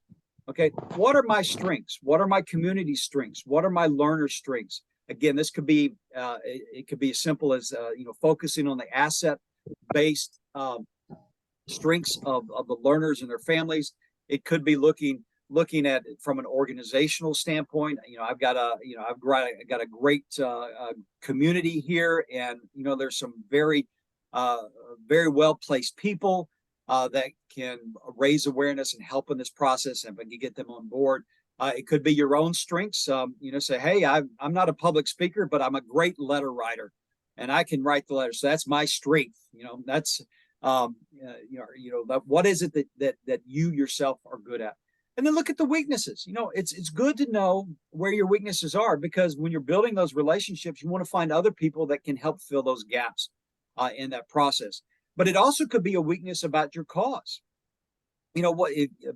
Okay, what are my strengths? What are my community strengths? What are my learner strengths? Again, this could be it could be as simple as focusing on the asset-based strengths of the learners and their families. It could be looking at it from an organizational standpoint. I've got a great community here, and there's some very well placed people that can raise awareness and help in this process, and if I can get them on board. It could be your own strengths. Say, hey, I'm not a public speaker, but I'm a great letter writer, and I can write the letters. So that's my strength. That's what is it that you yourself are good at? And then look at the weaknesses. It's good to know where your weaknesses are, because when you're building those relationships, you want to find other people that can help fill those gaps in that process. But it also could be a weakness about your cause.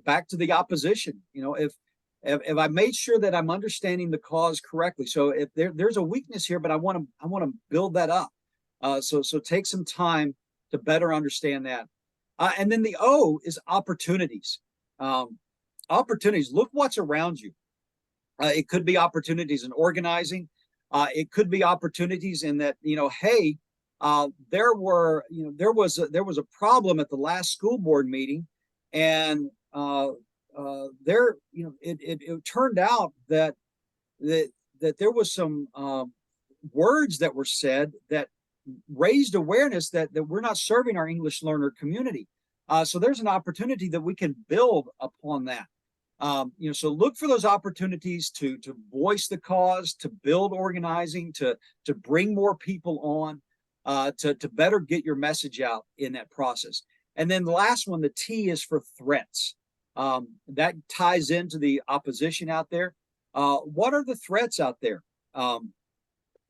Back to the opposition. If I made sure that I'm understanding the cause correctly, so if there's a weakness here, but I want to build that up. So take some time to better understand that. And then the O is opportunities. Opportunities. Look what's around you. It could be opportunities in organizing. It could be opportunities in that, hey, there was a problem at the last school board meeting, and it turned out that there was some words that were said that raised awareness that we're not serving our English learner community. So there's an opportunity that we can build upon that. So look for those opportunities to voice the cause, to build organizing, to bring more people on, to better get your message out in that process. And then the last one, the T, is for threats. That ties into the opposition out there. What are the threats out there?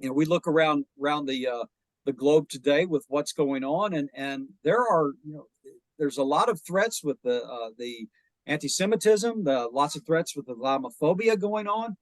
We look around the globe today with what's going on, and there's a lot of threats with the anti-Semitism, lots of threats with the Islamophobia going on.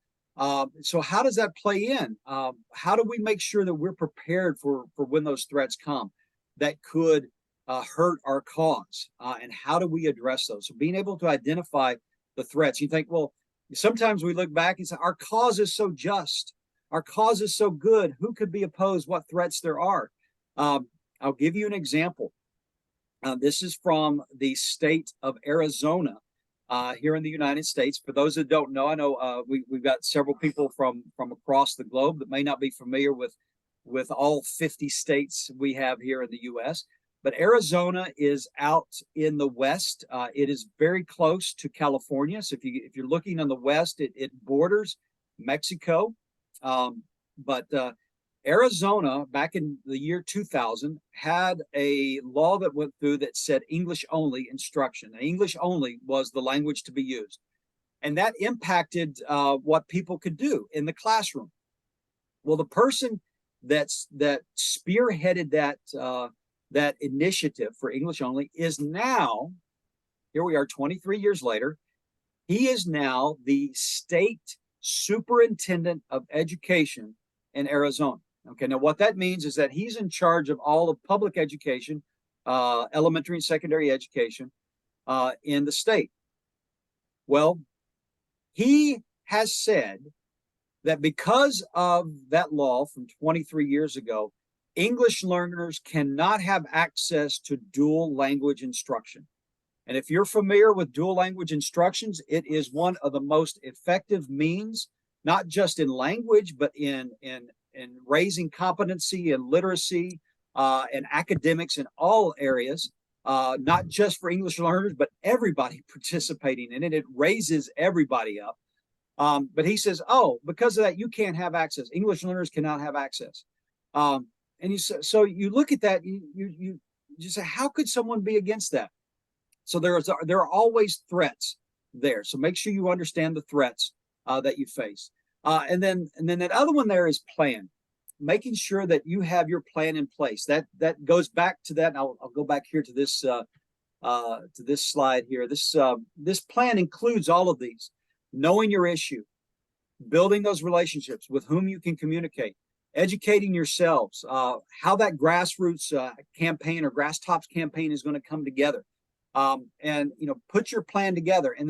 So how does that play in? How do we make sure that we're prepared for when those threats come that could hurt our cause? And how do we address those? So being able to identify the threats. You think, well, sometimes we look back and say, our cause is so just. Our cause is so good. Who could be opposed? What threats there are? I'll give you an example. This is from the state of Arizona here in the United States. For those that don't know, I know we've got several people from across the globe that may not be familiar with all 50 states we have here in the U.S. but Arizona is out in the west. It is very close to California. So if you're looking on the west, it borders Mexico. But Arizona, back in the year 2000, had a law that went through that said English only instruction. Now, English only was the language to be used. And that impacted what people could do in the classroom. Well, the person that spearheaded that initiative for English only is now, here we are 23 years later, he is now the state superintendent of education in Arizona. Okay, now what that means is that he's in charge of all of public education, elementary and secondary education in the state. Well, he has said that because of that law from 23 years ago, English learners cannot have access to dual language instruction. And if you're familiar with dual language instructions, it is one of the most effective means, not just in language, but in raising competency and literacy and academics in all areas, not just for English learners, but everybody participating in it. It raises everybody up. But he says, oh, because of that, you can't have access. English learners cannot have access. And so you look at that, you say, how could someone be against that? So there are always threats there. So make sure you understand the threats that you face. And then that other one there is plan, making sure that you have your plan in place. That goes back to that. And I'll go back here to this slide here. This plan includes all of these: knowing your issue, building those relationships with whom you can communicate, educating yourselves, how that grassroots campaign or grass tops campaign is going to come together, and put your plan together. And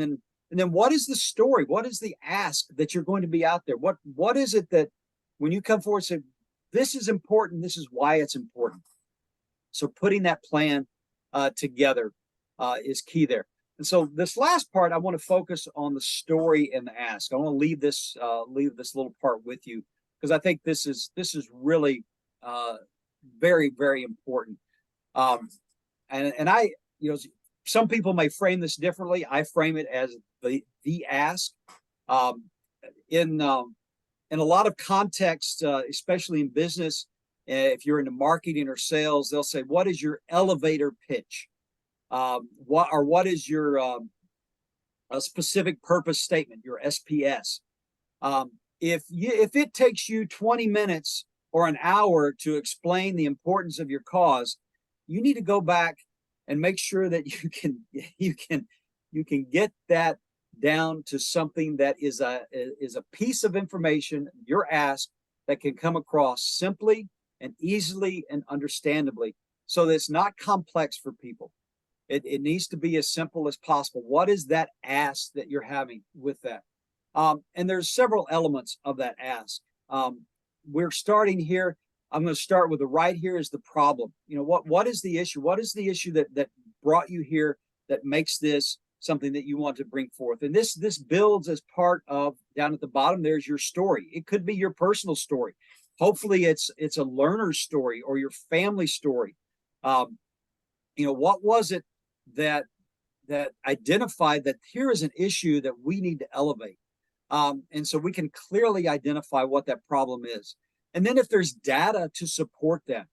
then what is the story? What is the ask that you're going to be out there? What is it that when you come forward and say, this is important, this is why it's important? So putting that plan together is key there. And so this last part, I want to focus on the story and the ask. I want to leave this little part with you, because I think this is really very, very important. And I, some people may frame this differently. I frame it as the ask. In a lot of contexts, especially in business, if you're into marketing or sales, they'll say, "What is your elevator pitch? What is your a specific purpose statement, your SPS?" If it takes you 20 minutes or an hour to explain the importance of your cause, you need to go back and make sure that you can get that down to something that is a piece of information, your ask, that can come across simply and easily and understandably, so that it's not complex for people. It needs to be as simple as possible. What is that ask that you're having with that? And there's several elements of that ask. We're starting here. I'm going to start with the right here is the problem. What is the issue? What is the issue that brought you here, that makes this something that you want to bring forth? And this builds as part of, down at the bottom, there's your story. It could be your personal story. Hopefully it's a learner's story or your family story. What was it that identified that here is an issue that we need to elevate? And so we can clearly identify what that problem is. And then if there's data to support that,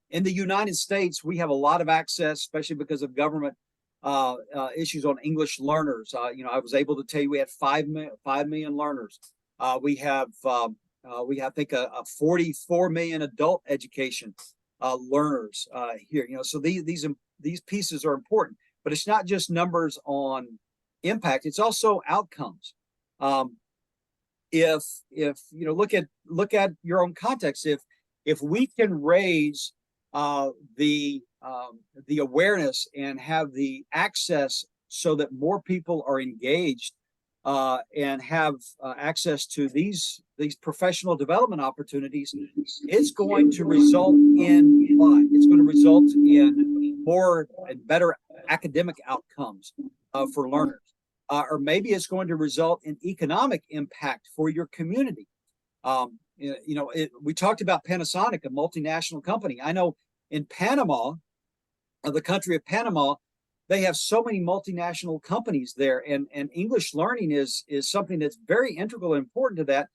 in the United States, we have a lot of access, especially because of government issues on English learners. I was able to tell you we had 5 million learners. We have, I think, a 44 million adult education learners here. So these pieces are important, but it's not just numbers on impact; it's also outcomes. If look at your own context, if we can raise the awareness and have the access so that more people are engaged and have access to these professional development opportunities, it's going to result in what? It's going to result in more and better academic outcomes for learners. Or maybe it's going to result in economic impact for your community. We talked about Panasonic, a multinational company. I know in Panama, of the country of Panama, they have so many multinational companies there, and English learning is something that's very integral and important to that,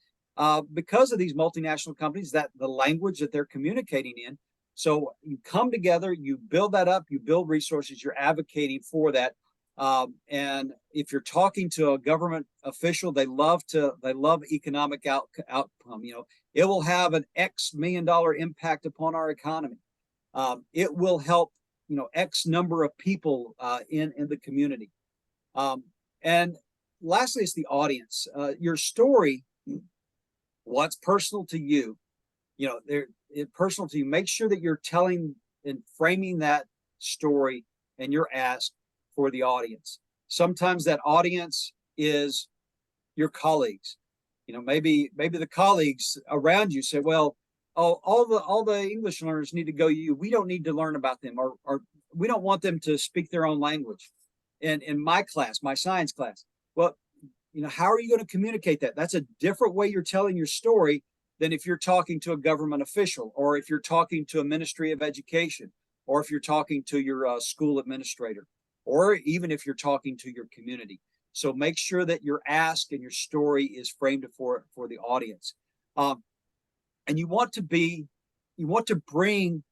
because of these multinational companies, that the language that they're communicating in. So you come together, you build that up, you build resources, you're advocating for that. And if you're talking to a government official, they love economic outcome. You know, it will have an X million-dollar impact upon our economy. It will help, you know, X number of people in the community. And lastly, it's the audience. Your story, what's personal to you, you know, it's personal to you. Make sure that you're telling and framing that story and your ask for the audience. Sometimes that audience is your colleagues. You know, maybe the colleagues around you say, well, oh, all the English learners need to go you. We don't need to learn about them, or we don't want them to speak their own language. And in my class, my science class, well, you know, how are you going to communicate that? That's a different way you're telling your story than if you're talking to a government official, or if you're talking to a Ministry of Education, or if you're talking to your school administrator, or even if you're talking to your community. So make sure that your ask and your story is framed for the audience. And you want to bring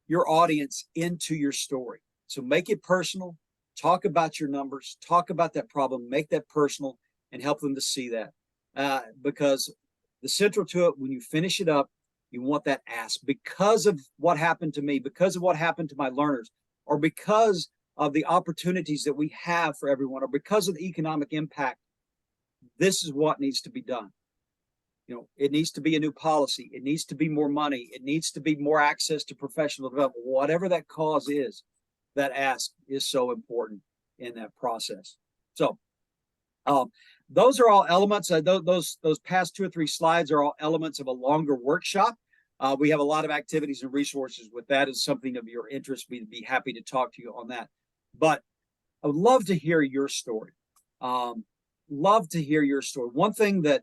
your audience into your story. So make it personal, talk about your numbers, talk about that problem, make that personal, and help them to see that. Because the central to it, when you finish it up, you want that ask, because of what happened to me, because of what happened to my learners, or because of the opportunities that we have for everyone, or because of the economic impact. This is what needs to be done. You know, it needs to be a new policy. It needs to be more money. It needs to be more access to professional development. Whatever that cause is, that ask is so important in that process. So those are all elements. Those past 2 or 3 slides are all elements of a longer workshop. We have a lot of activities and resources with that. Is something of your interest, we'd be happy to talk to you on that. But I would love to hear your story. Love to hear your story. One thing that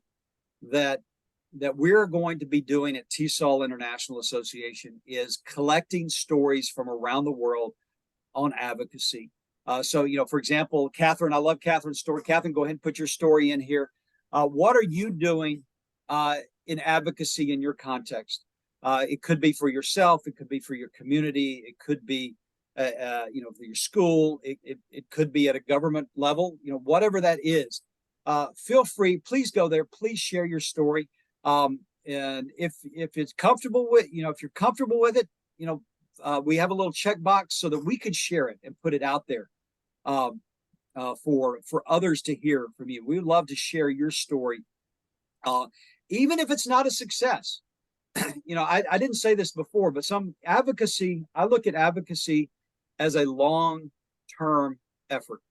we're going to be doing at TESOL International Association is collecting stories from around the world on advocacy. So, you know, for example, Catherine, I love Catherine's story. Catherine, go ahead and put your story in here. What are you doing in advocacy in your context? It could be for yourself. It could be for your community. It could be, you know, for your school. It could be at a government level. You know, whatever that is, feel free. Please go there. Please share your story. And if it's comfortable with, you know, if you're comfortable with it, you know, we have a little checkbox so that we could share it and put it out there for others to hear from you. We would love to share your story, even if it's not a success. You know, I didn't say this before, but some advocacy, I look at advocacy as a long-term effort.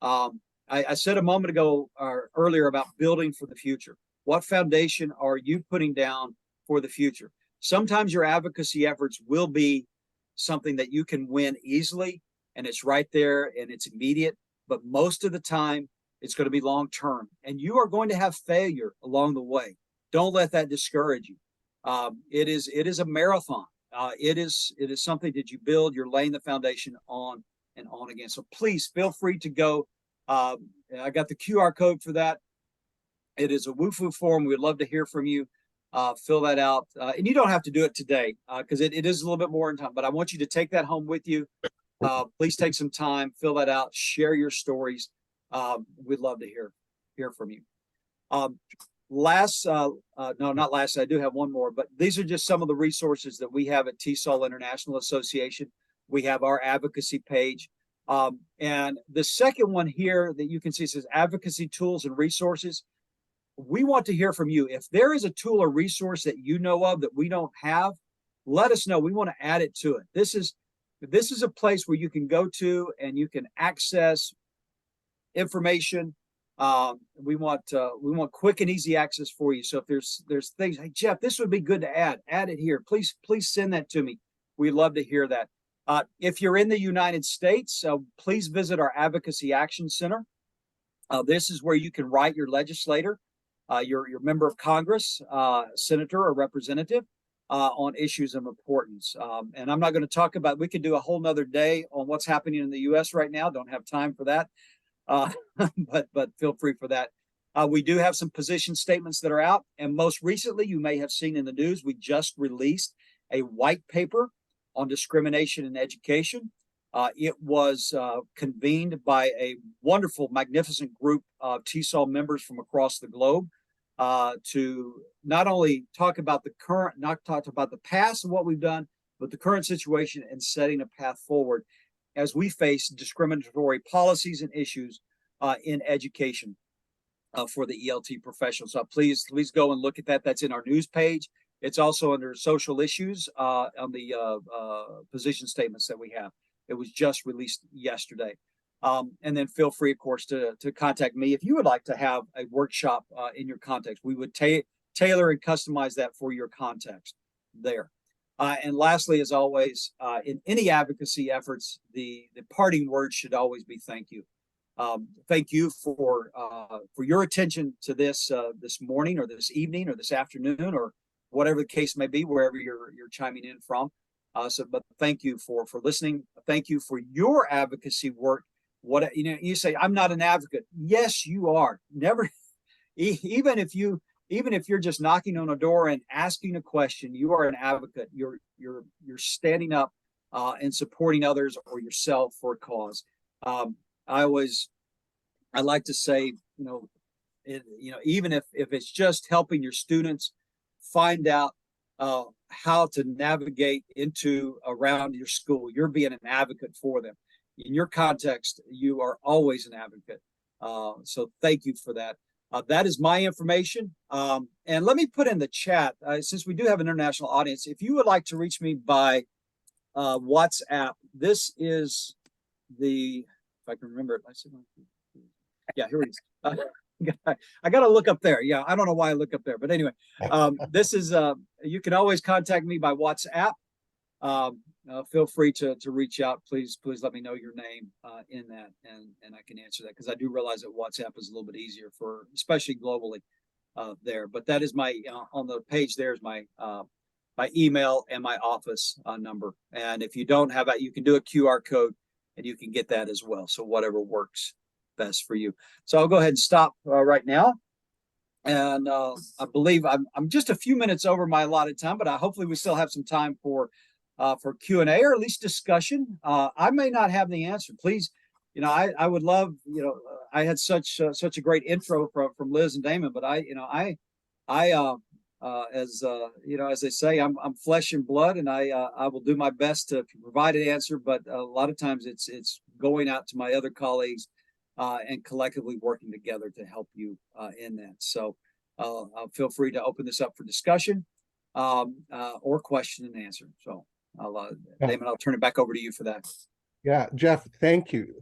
I said a moment ago or earlier about building for the future. What foundation are you putting down for the future? Sometimes your advocacy efforts will be something that you can win easily, and it's right there and it's immediate, but most of the time it's going to be long-term, and you are going to have failure along the way. Don't let that discourage you. It is a marathon. It is something that you build. You're laying the foundation on and on again. So please feel free to go. I got the QR code for that. It is a WUFU form. We'd love to hear from you. Fill that out. And you don't have to do it today because it is a little bit more in time, but I want you to take that home with you. Please take some time, fill that out, share your stories. We'd love to hear from you. No, not last, I do have one more, but these are just some of the resources that we have at TESOL International Association. We have our advocacy page. And the second one here that you can see says advocacy tools and resources. We want to hear from you. If there is a tool or resource that you know of that we don't have, let us know. We want to add it to it. This is a place where you can go to and you can access information. We want quick and easy access for you. So if there's things, hey Jeff, this would be good to add it here. Please send that to me. We'd love to hear that. If you're in the United States, please visit our Advocacy Action Center. This is where you can write your legislator, your member of Congress, senator or representative. on issues of importance. And I'm not going to talk about, we could do a whole nother day on what's happening in the US right now. Don't have time for that. But feel free for that. We do have some position statements that are out. And most recently, you may have seen in the news, we just released a white paper on discrimination in education. It was convened by a wonderful, magnificent group of TESOL members from across the globe to not only talk about the current, not talk about the past and what we've done, but the current situation and setting a path forward as we face discriminatory policies and issues in education for the ELT professionals. So please go and look at that. That's in our news page. It's also under social issues on the position statements that we have. It was just released yesterday. And then feel free, of course, to contact me if you would like to have a workshop in your context. We would tailor and customize that for your context there. And lastly, as always, in any advocacy efforts, the parting word should always be thank you. Thank you for your attention to this this morning or this evening or this afternoon or whatever the case may be, wherever you're chiming in from. But thank you for listening. Thank you for your advocacy work. What you say, I'm not an advocate. Yes, you are. Never, even if you're just knocking on a door and asking a question, you are an advocate. You're standing up and supporting others or yourself for a cause. I like to say, even if it's just helping your students find out how to navigate around your school, you're being an advocate for them. In your context, you are always an advocate. So thank you for that. That is my information. And let me put in the chat, since we do have an international audience, if you would like to reach me by WhatsApp, this is if I can remember it. Yeah, here it is. I got to look up there. Yeah, I don't know why I look up there. But anyway, this is, you can always contact me by WhatsApp. Feel free to reach out. Please let me know your name in that, and I can answer that, because I do realize that WhatsApp is a little bit easier for, especially globally there. But that is my, on the page there is my email and my office number. And if you don't have that, you can do a QR code and you can get that as well. So whatever works best for you. So I'll go ahead and stop right now. And I believe I'm just a few minutes over my allotted time, but hopefully we still have some time for Q&A, or at least discussion. I may not have the answer. Please, I would love, I had such a great intro from Liz and Damon, but as they say, I'm flesh and blood, and I will do my best to provide an answer. But a lot of times it's going out to my other colleagues and collectively working together to help you in that. So feel free to open this up for discussion or question and answer. So Damon, I'll turn it back over to you for that. Yeah, Jeff, thank you.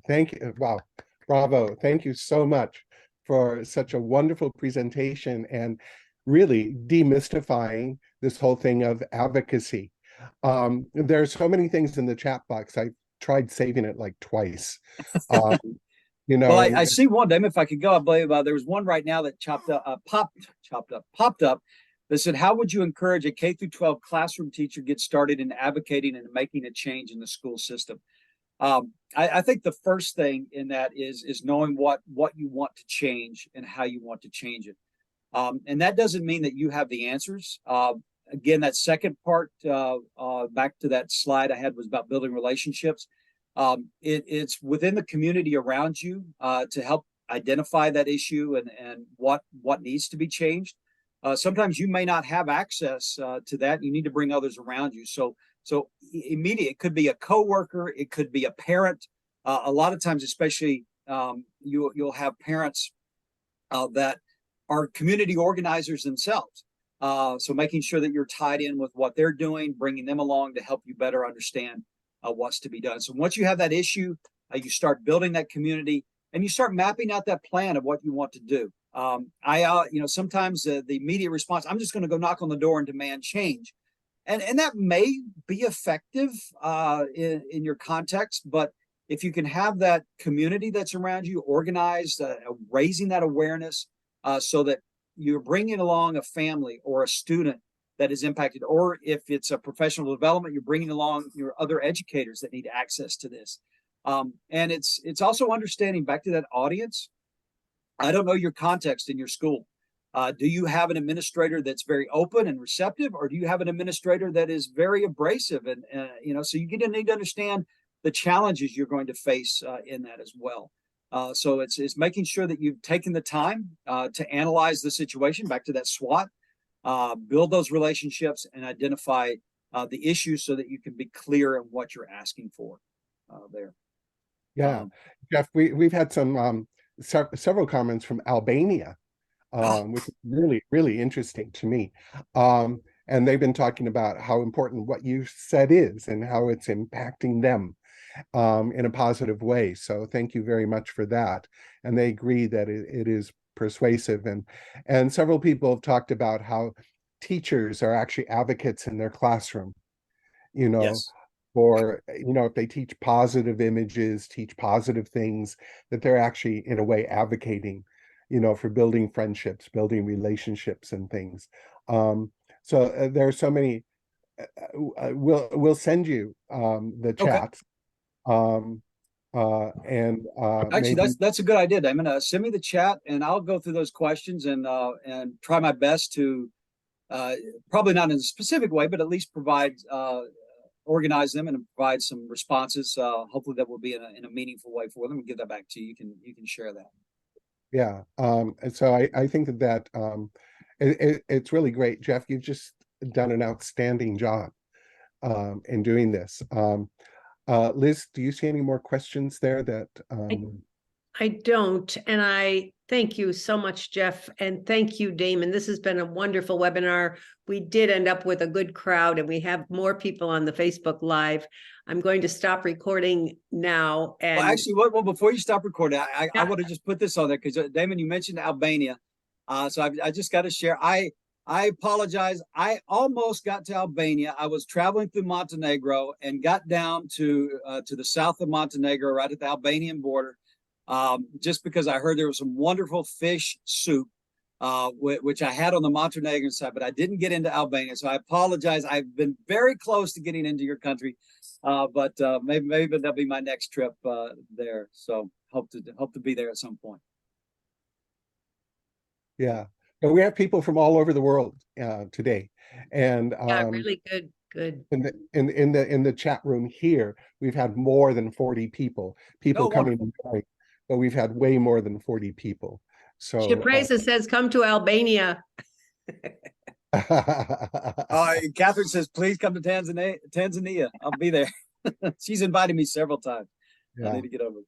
Wow, bravo. Thank you so much for such a wonderful presentation and really demystifying this whole thing of advocacy. There are so many things in the chat box. I tried saving it like twice. Well, I see one, Damon, if I could go, I believe there was one right now that popped up that said, how would you encourage a K-12 classroom teacher get started in advocating and making a change in the school system? I think the first thing in that is knowing what you want to change and how you want to change it. And that doesn't mean that you have the answers. Again, that second part, back to that slide I had, was about building relationships. It's within the community around you to help identify that issue and what needs to be changed. Sometimes you may not have access to that. You need to bring others around you. So immediate, it could be a coworker, it could be a parent. A lot of times, especially you'll have parents that are community organizers themselves. So making sure that you're tied in with what they're doing, bringing them along to help you better understand what's to be done. So once you have that issue, you start building that community and you start mapping out that plan of what you want to do. Sometimes the immediate response, I'm just going to go knock on the door and demand change. And that may be effective in your context, but if you can have that community that's around you organized, raising that awareness so that you're bringing along a family or a student that is impacted, or if it's a professional development, you're bringing along your other educators that need access to this. And it's also understanding, back to that audience. I don't know your context in your school. Do you have an administrator that's very open and receptive, or do you have an administrator that is very abrasive? And so you need to understand the challenges you're going to face in that as well. So it's making sure that you've taken the time to analyze the situation, back to that SWOT, build those relationships, and identify the issues so that you can be clear on what you're asking for there. Yeah, Jeff, we've had some several comments from Albania, which is really, really interesting to me. And they've been talking about how important what you said is and how it's impacting them in a positive way. So thank you very much for that. And they agree that it is persuasive. And several people have talked about how teachers are actually advocates in their classroom, Yes. or, if they teach positive images, teach positive things, that they're actually in a way advocating, for building friendships, building relationships and things. So there are so many, we'll send you the chat. Actually, Maybe, that's a good idea. I'm gonna send me the chat, and I'll go through those questions and try my best to probably not in a specific way, but at least provide organize them and provide some responses. Hopefully, that will be in a meaningful way for them. And give that back to you. You can share that. yeah. And so I think that it's really great, Jeff. You've just done an outstanding job in doing this. Liz, do you see any more questions there that I don't, and I thank you so much, Jeff, and thank you, Damon. This has been a wonderful webinar. We did end up with a good crowd, and we have more people on the Facebook Live. I'm going to stop recording now. And well, actually, well, before you stop recording, I Yeah. want to just put this on there because Damon, you mentioned Albania, so I just got to share. I apologize. I almost got to Albania. I was traveling through Montenegro and got down to the south of Montenegro, right at the Albanian border. Just because I heard there was some wonderful fish soup, which I had on the Montenegrin side, but I didn't get into Albania. So I apologize. I've been very close to getting into your country, but maybe that'll be my next trip there. So hope to be there at some point. yeah. But we have people from all over the world today, and really good. in the chat room here, we've had more than 40 people coming and going, but we've had way more than 40 people. So Shapreza says, "Come to Albania." Catherine says, "Please come to Tanzania. I'll be there." She's invited me several times. Yeah. I need to get over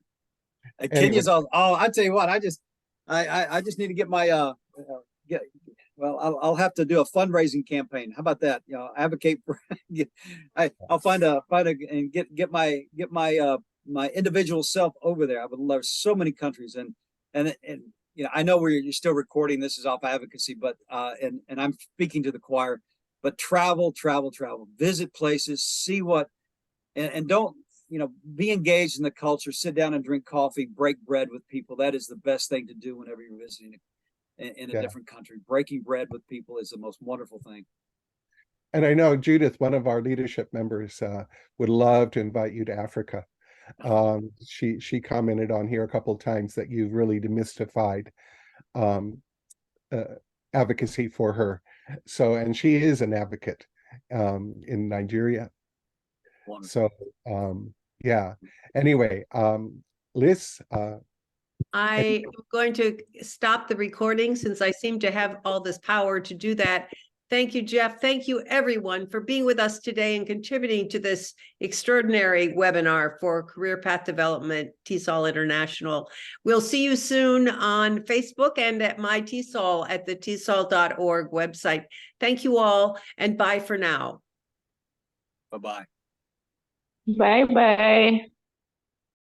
it. Kenya's all. Oh, I tell you what, I just need to get my well, I'll have to do a fundraising campaign. How about that? Advocate for. I'll find and get my my individual self over there. I would love so many countries, and I know you're still recording. This is off Advocacy, but and I'm speaking to the choir. But travel, visit places, see what, and don't be engaged in the culture. Sit down and drink coffee, break bread with people. That is the best thing to do whenever you're visiting in a different country. Breaking bread with people is the most wonderful thing. And I know Judith, one of our leadership members, would love to invite you to Africa. She commented on here a couple of times that you've really demystified advocacy for her. So, and she is an advocate in Nigeria. Wonderful. So, yeah. Anyway, Liz, I am going to stop the recording since I seem to have all this power to do that. Thank you, Jeff. Thank you, everyone, for being with us today and contributing to this extraordinary webinar for Career Path Development, TESOL International. We'll see you soon on Facebook and at my TESOL at the TESOL.org website. Thank you all, and bye for now. Bye-bye. Bye-bye.